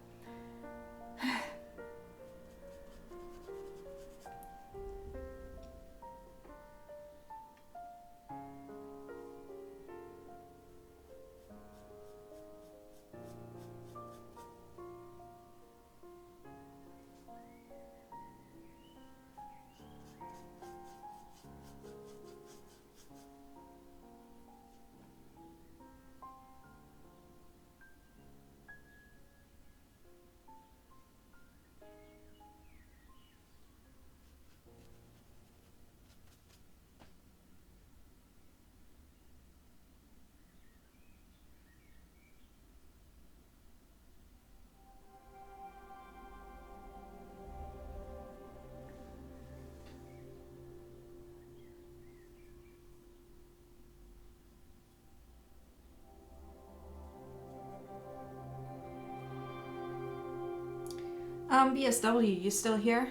BSW, you still here?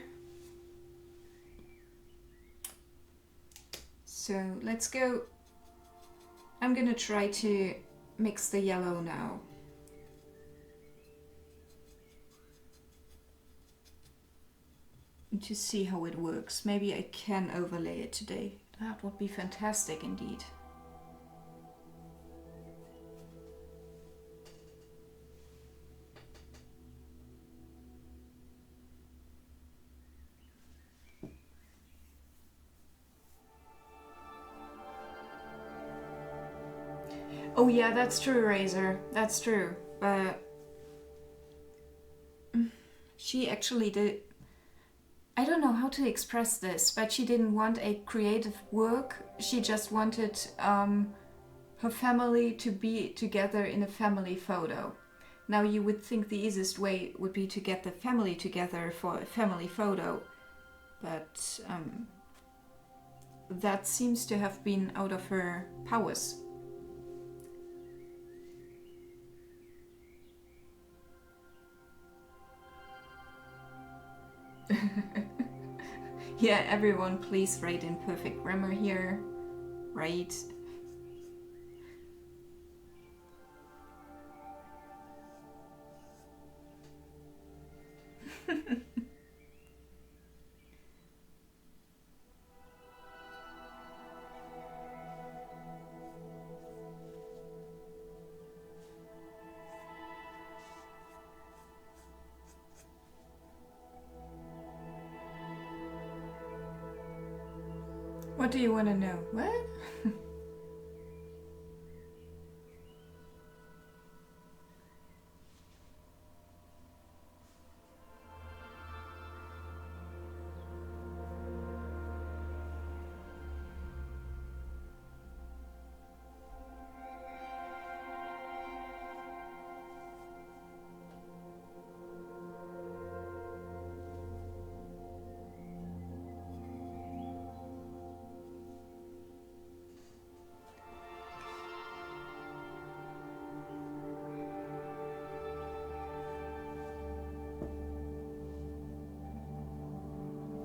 So let's go. I'm gonna try to mix the yellow now. To see how it works. Maybe I can overlay it today. That would be fantastic indeed. Oh yeah, that's true, Razor. That's true. But she actually did. I don't know how to express this, but she didn't want a creative work. She just wanted her family to be together in a family photo. Now you would think the easiest way would be to get the family together for a family photo, but that seems to have been out of her powers. Yeah, everyone please write in perfect grammar here. Right? What do you want to know? What?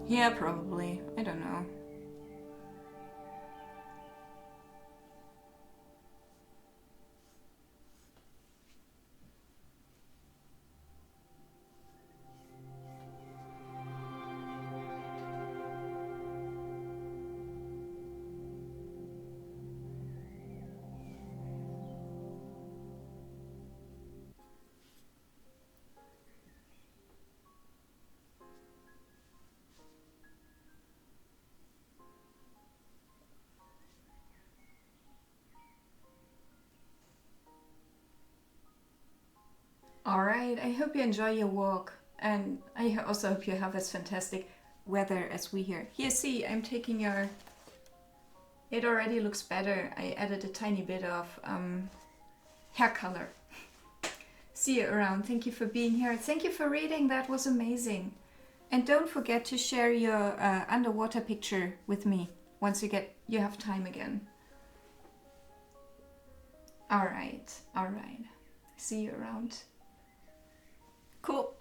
Yeah, probably. I don't know. Alright, I hope you enjoy your walk. And I also hope you have as fantastic weather as we here. Here, see, I'm taking your... It already looks better. I added a tiny bit of hair color. See you around. Thank you for being here. Thank you for reading. That was amazing. And don't forget to share your underwater picture with me once you have time again. Alright, alright. See you around. Cool.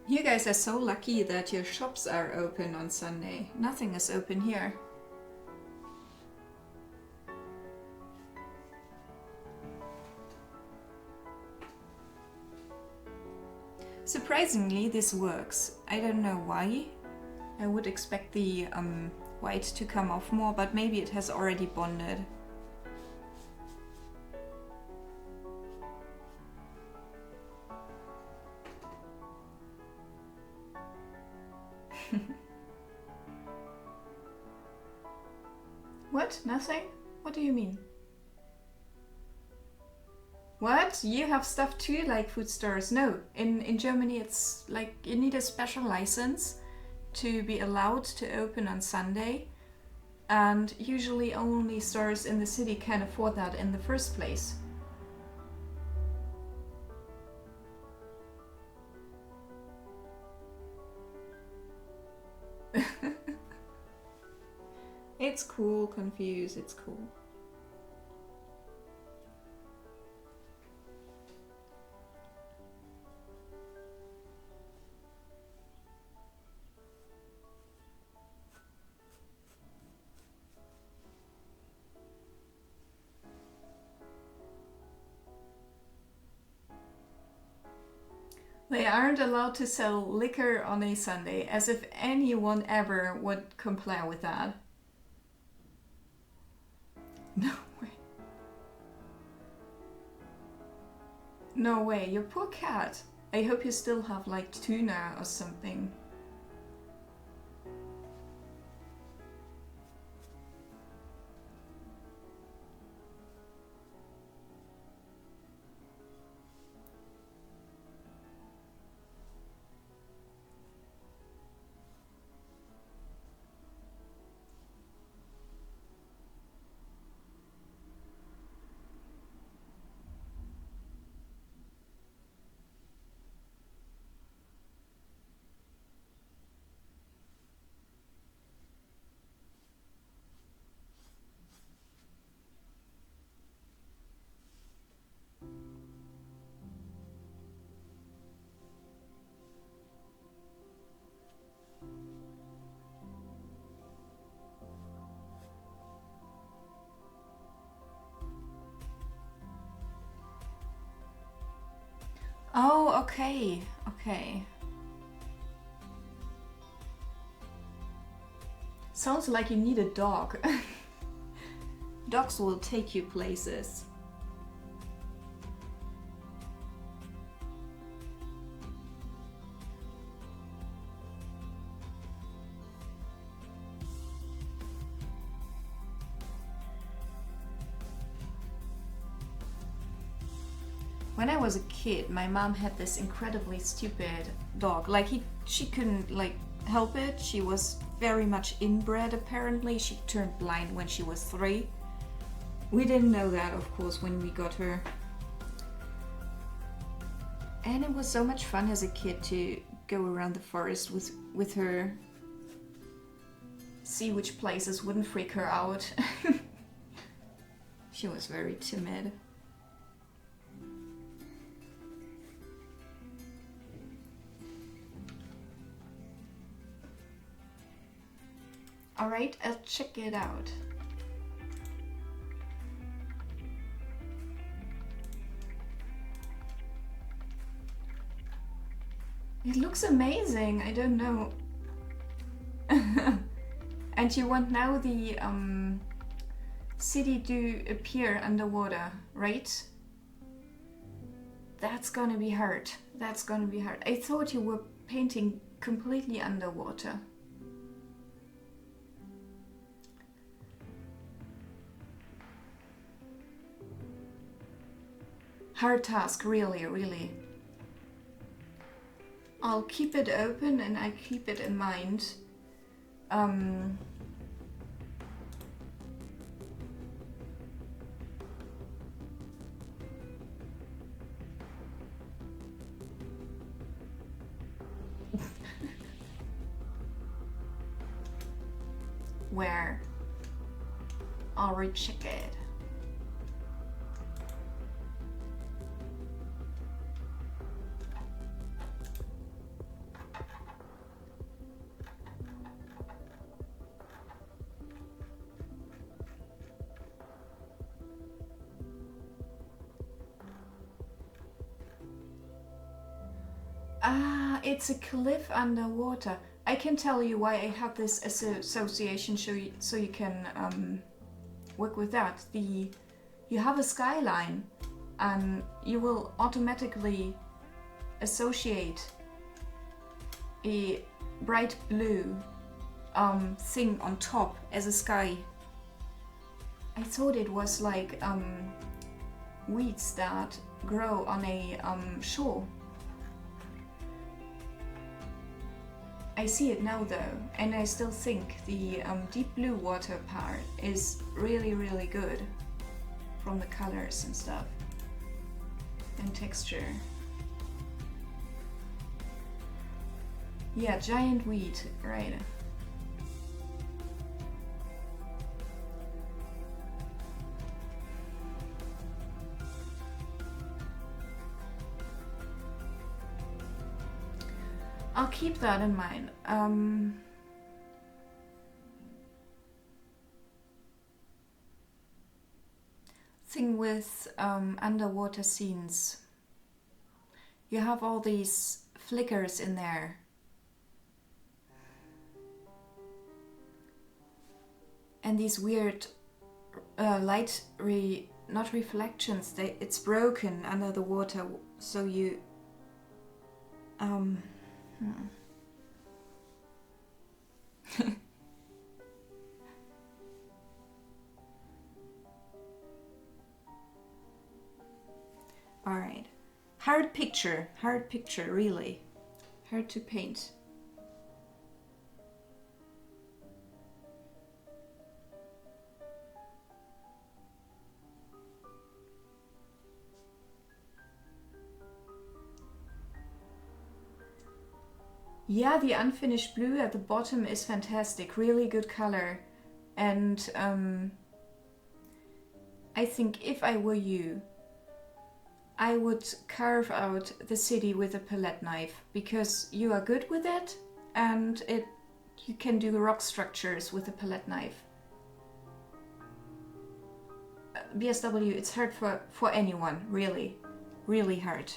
You guys are so lucky that your shops are open on Sunday. Nothing is open here. Surprisingly, this works. I don't know why. I would expect the white to come off more, but maybe it has already bonded. What? Nothing? What do you mean? What? You have stuff too, like food stores? No, in Germany it's like you need a special license to be allowed to open on Sunday, and usually only stores in the city can afford that in the first place. It's cool, Confused, it's cool. They aren't allowed to sell liquor on a Sunday, as if anyone ever would comply with that. No way. No way, your poor cat. I hope you still have like tuna or something. okay, okay. Sounds like you need a dog. Dogs will take you places. When I was a kid, my mom had this incredibly stupid dog. Like she couldn't like help it. She was very much inbred apparently. She turned blind when she was 3. We didn't know that, of course, when we got her. And it was so much fun as a kid to go around the forest with her. See which places wouldn't freak her out. She was very timid. Alright, I'll check it out. It looks amazing, I don't know. And you want now the city to appear underwater, right? That's gonna be hard. That's gonna be hard. I thought you were painting completely underwater. Hard task, really, really. I'll keep it open and I keep it in mind. Where? I'll recheck it. Ah, it's a cliff underwater. I can tell you why I have this association so you can work with that. You have a skyline and you will automatically associate a bright blue thing on top as a sky. I thought it was like weeds that grow on a shore. I see it now though, and I still think the deep blue water part is really, really good from the colors and stuff and texture. Yeah, giant weed, right. I'll keep that in mind. Thing with underwater scenes. You have all these flickers in there. And these weird light not reflections, it's broken under the water, so you all right. Hard picture, really. Hard to paint. Yeah, the unfinished blue at the bottom is fantastic, really good color. And I think if I were you, I would carve out the city with a palette knife because you are good with it and you can do rock structures with a palette knife. BSW, it's hard for anyone, really, really hard.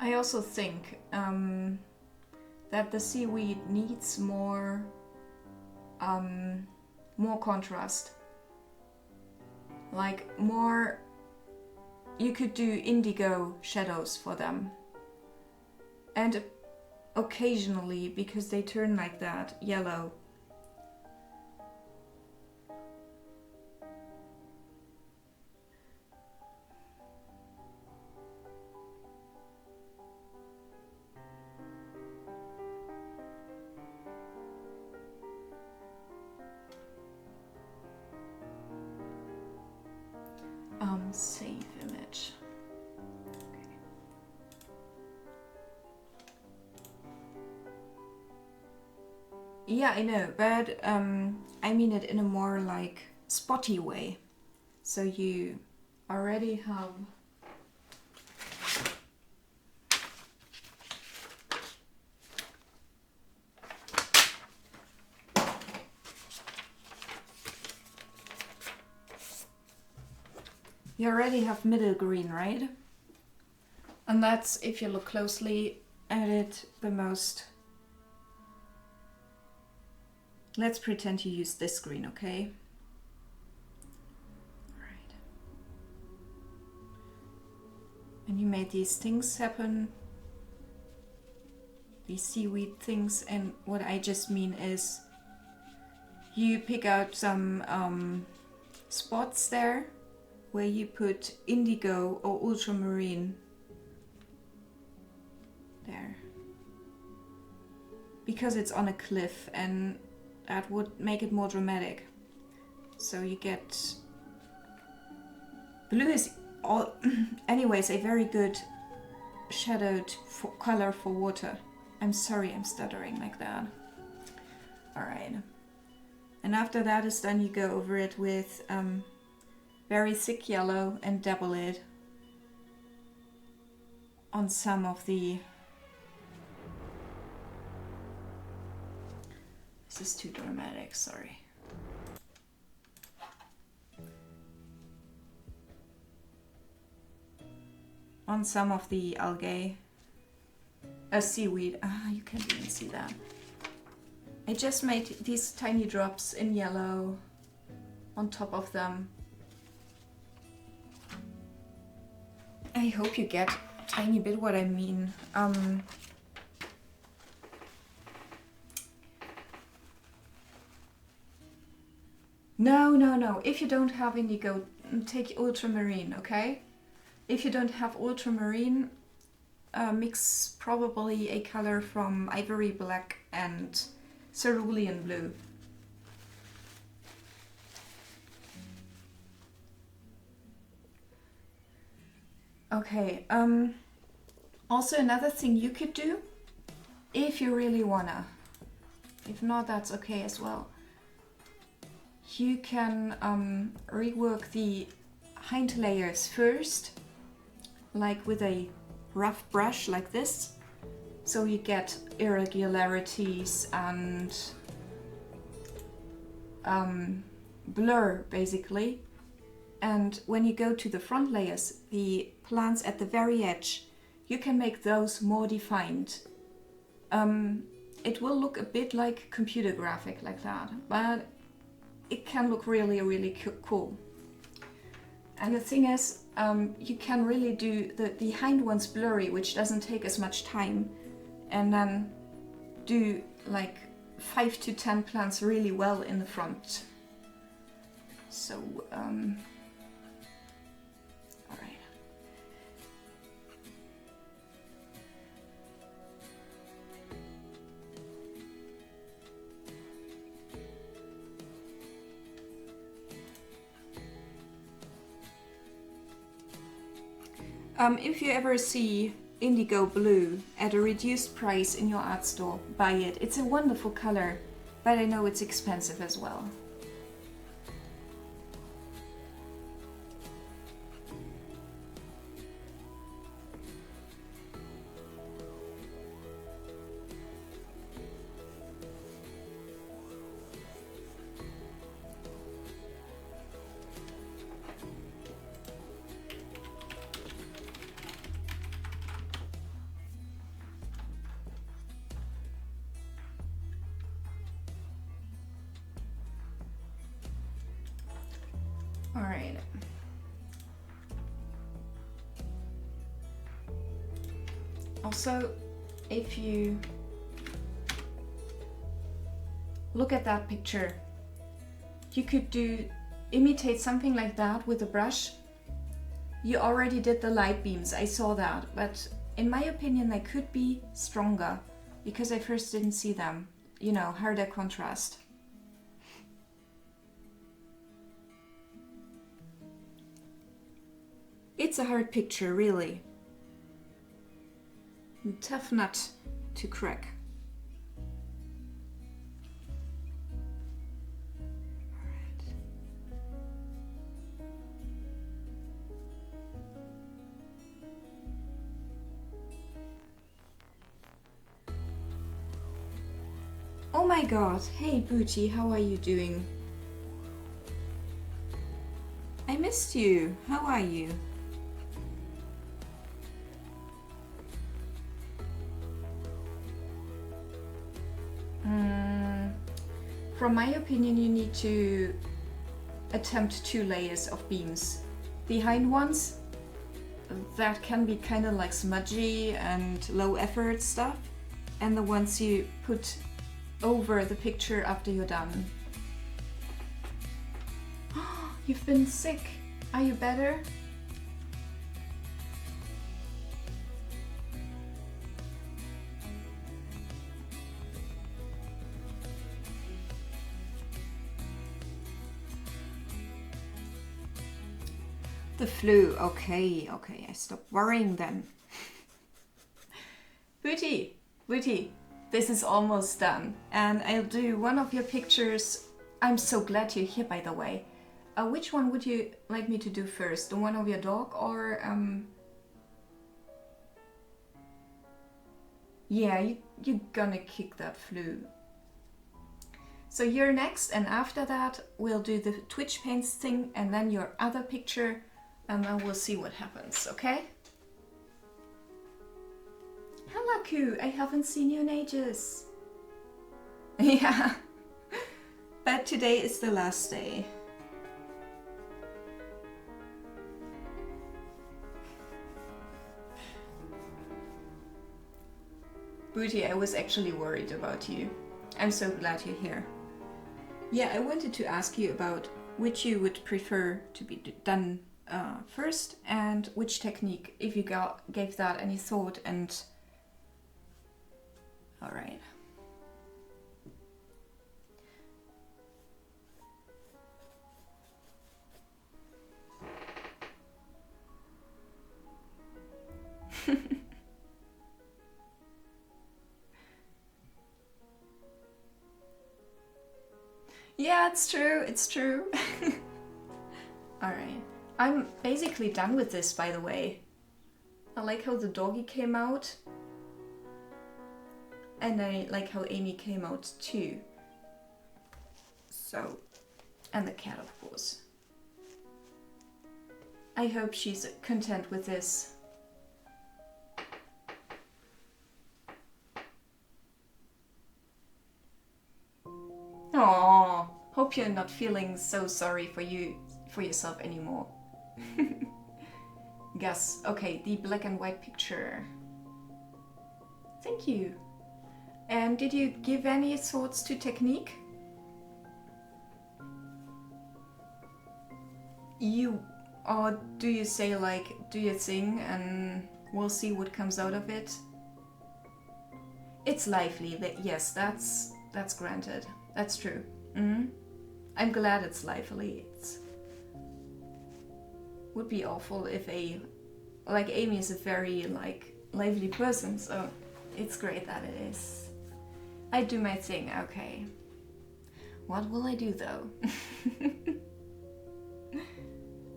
I also think that the seaweed needs more contrast. Like more, you could do indigo shadows for them. And occasionally, because they turn like that, yellow. Save image. Okay. Yeah, I know, but I mean it in a more like spotty way. So you already have middle green, right? And that's, if you look closely at it, the most... Let's pretend you use this green, okay? Alright. And you made these things happen. These seaweed things, and what I just mean is you pick out some spots there where you put indigo or ultramarine there, because it's on a cliff and that would make it more dramatic. So you get blue is all anyways a very good shadowed color for water. I'm sorry I'm stuttering like that. Alright, and after that is done, you go over it with very thick yellow and double it on some of the... This is too dramatic, sorry. On some of the algae. Seaweed. You can't even see that. I just made these tiny drops in yellow on top of them. I hope you get a tiny bit what I mean. No. If you don't have indigo, take ultramarine, okay? If you don't have ultramarine, mix probably a color from ivory black and cerulean blue. Okay, also another thing you could do, if you really wanna, if not, that's okay as well. You can rework the hind layers first, like with a rough brush like this, so you get irregularities and blur basically. And when you go to the front layers, the plants at the very edge, you can make those more defined. It will look a bit like computer graphic like that, but it can look really, really cool. And the thing is, you can really do the hind ones blurry, which doesn't take as much time, and then do like 5 to 10 plants really well in the front. So, alright. If you ever see indigo blue at a reduced price in your art store, buy it. It's a wonderful color, but I know it's expensive as well. All right. Also, if you look at that picture, you could imitate something like that with a brush. You already did the light beams, I saw that, but in my opinion they could be stronger because I first didn't see them. You know, harder contrast. It's a hard picture, really. A tough nut to crack. Oh my god, hey Booty, how are you doing? I missed you, how are you? From my opinion, you need to attempt 2 layers of beams. The hind ones, that can be kind of like smudgy and low effort stuff, and the ones you put over the picture after you're done. You've been sick. Are you better? The flu. Okay, I stopped worrying then. Booty, this is almost done, and I'll do one of your pictures. I'm so glad you're here, by the way. Which one would you like me to do first? The one of your dog or Yeah, you're gonna kick that flu. So you're next, and after that we'll do the Twitch paints thing and then your other picture, and then we'll see what happens, okay? Hello, Koo. I haven't seen you in ages. Yeah. But today is the last day. Booty, I was actually worried about you. I'm so glad you're here. Yeah, I wanted to ask you about which you would prefer to be done first, and which technique, if you gave that any thought. And all right. Yeah, it's true. All right. I'm basically done with this, by the way. I like how the doggy came out. And I like how Amy came out too. So, and the cat, of course. I hope she's content with this. Aww, hope you're not feeling so sorry for yourself anymore. Gus, okay, the black and white picture. Thank you. And did you give any thoughts to technique? Or do you say like, do your thing and we'll see what comes out of it? It's lively, yes, that's granted. That's true. I'm glad it's lively. Would be awful if Amy is a very lively person, so it's great that it is. I do my thing, okay. What will I do though?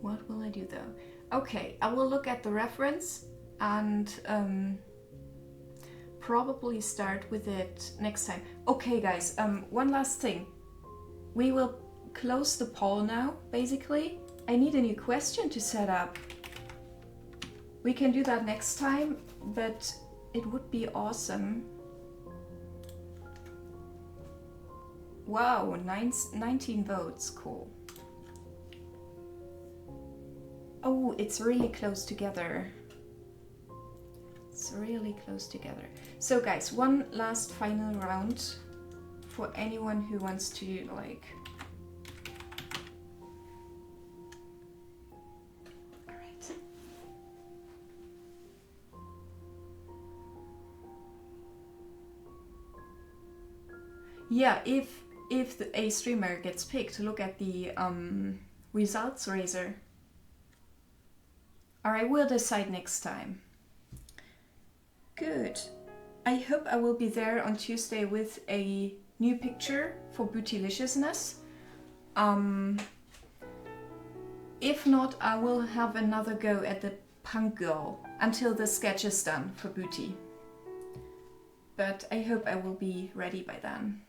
What will I do though? Okay, I will look at the reference and probably start with it next time. Okay guys, one last thing. We will close the poll now, basically. I need a new question to set up. We can do that next time, but it would be awesome. Wow, 19 votes, cool. Oh, it's really close together. It's really close together. So guys, one last final round for anyone who wants to like... Alright. Yeah, if a streamer gets picked, look at the results razor. Alright, we'll decide next time. Good. I hope I will be there on Tuesday with a new picture for Bootyliciousness. If not, I will have another go at the punk girl until the sketch is done for Booty. But I hope I will be ready by then.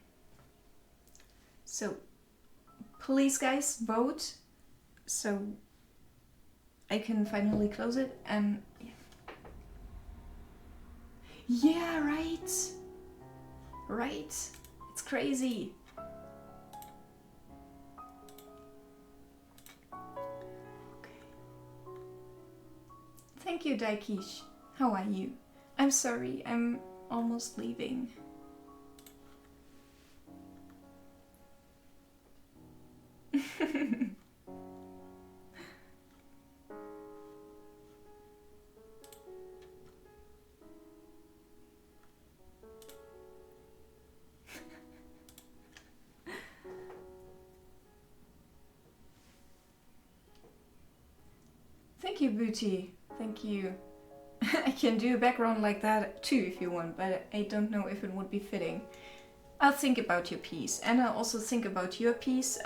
So please guys, vote so I can finally close it. And yeah, right. Right. It's crazy. Okay. Thank you, Daikish. How are you? I'm sorry, I'm almost leaving. Thank you, Booty. Thank you. I can do a background like that too if you want, but I don't know if it would be fitting. I'll think about your piece, and I'll also think about your piece.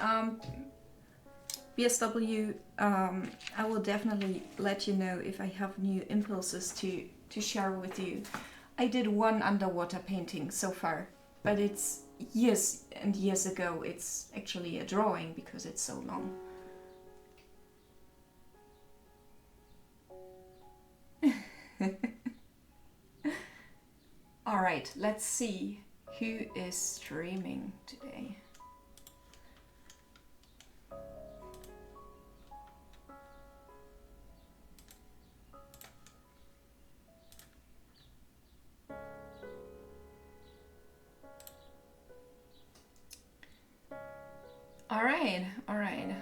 BSW, I will definitely let you know if I have new impulses to share with you. I did one underwater painting so far, but it's years and years ago. It's actually a drawing because it's so long. All right, let's see who is streaming today. All right, all right.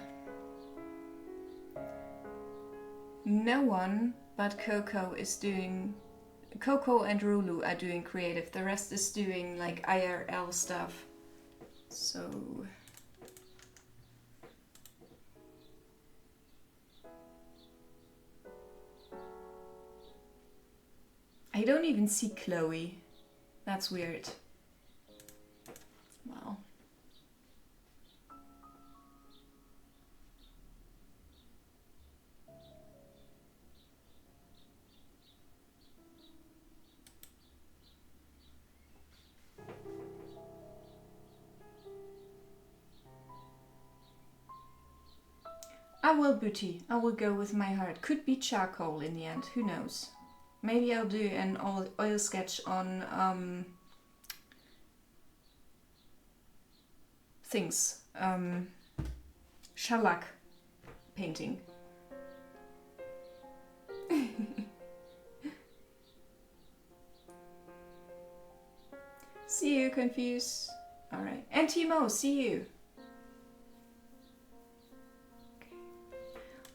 No one but Coco is doing... Coco and Rulu are doing creative. The rest is doing like IRL stuff. So... I don't even see Chloe. That's weird. Well... I will, Booty. I will go with my heart. Could be charcoal in the end. Who knows? Maybe I'll do an oil sketch on things. Shellac painting. See you, Confuse. Alright. And Timo, see you.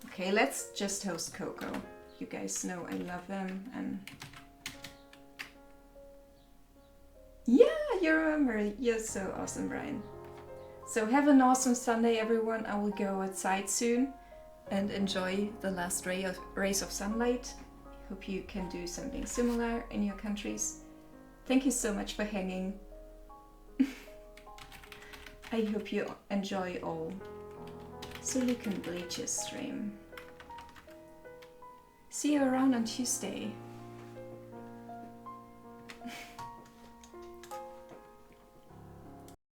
Okay, let's just host Coco. You guys know I love them, and... Yeah, you remember. You're so awesome, Brian. So have an awesome Sunday, everyone. I will go outside soon and enjoy the last rays of sunlight. Hope you can do something similar in your countries. Thank you so much for hanging. I hope you enjoy all. Silicon Bleach's stream. See you around on Tuesday.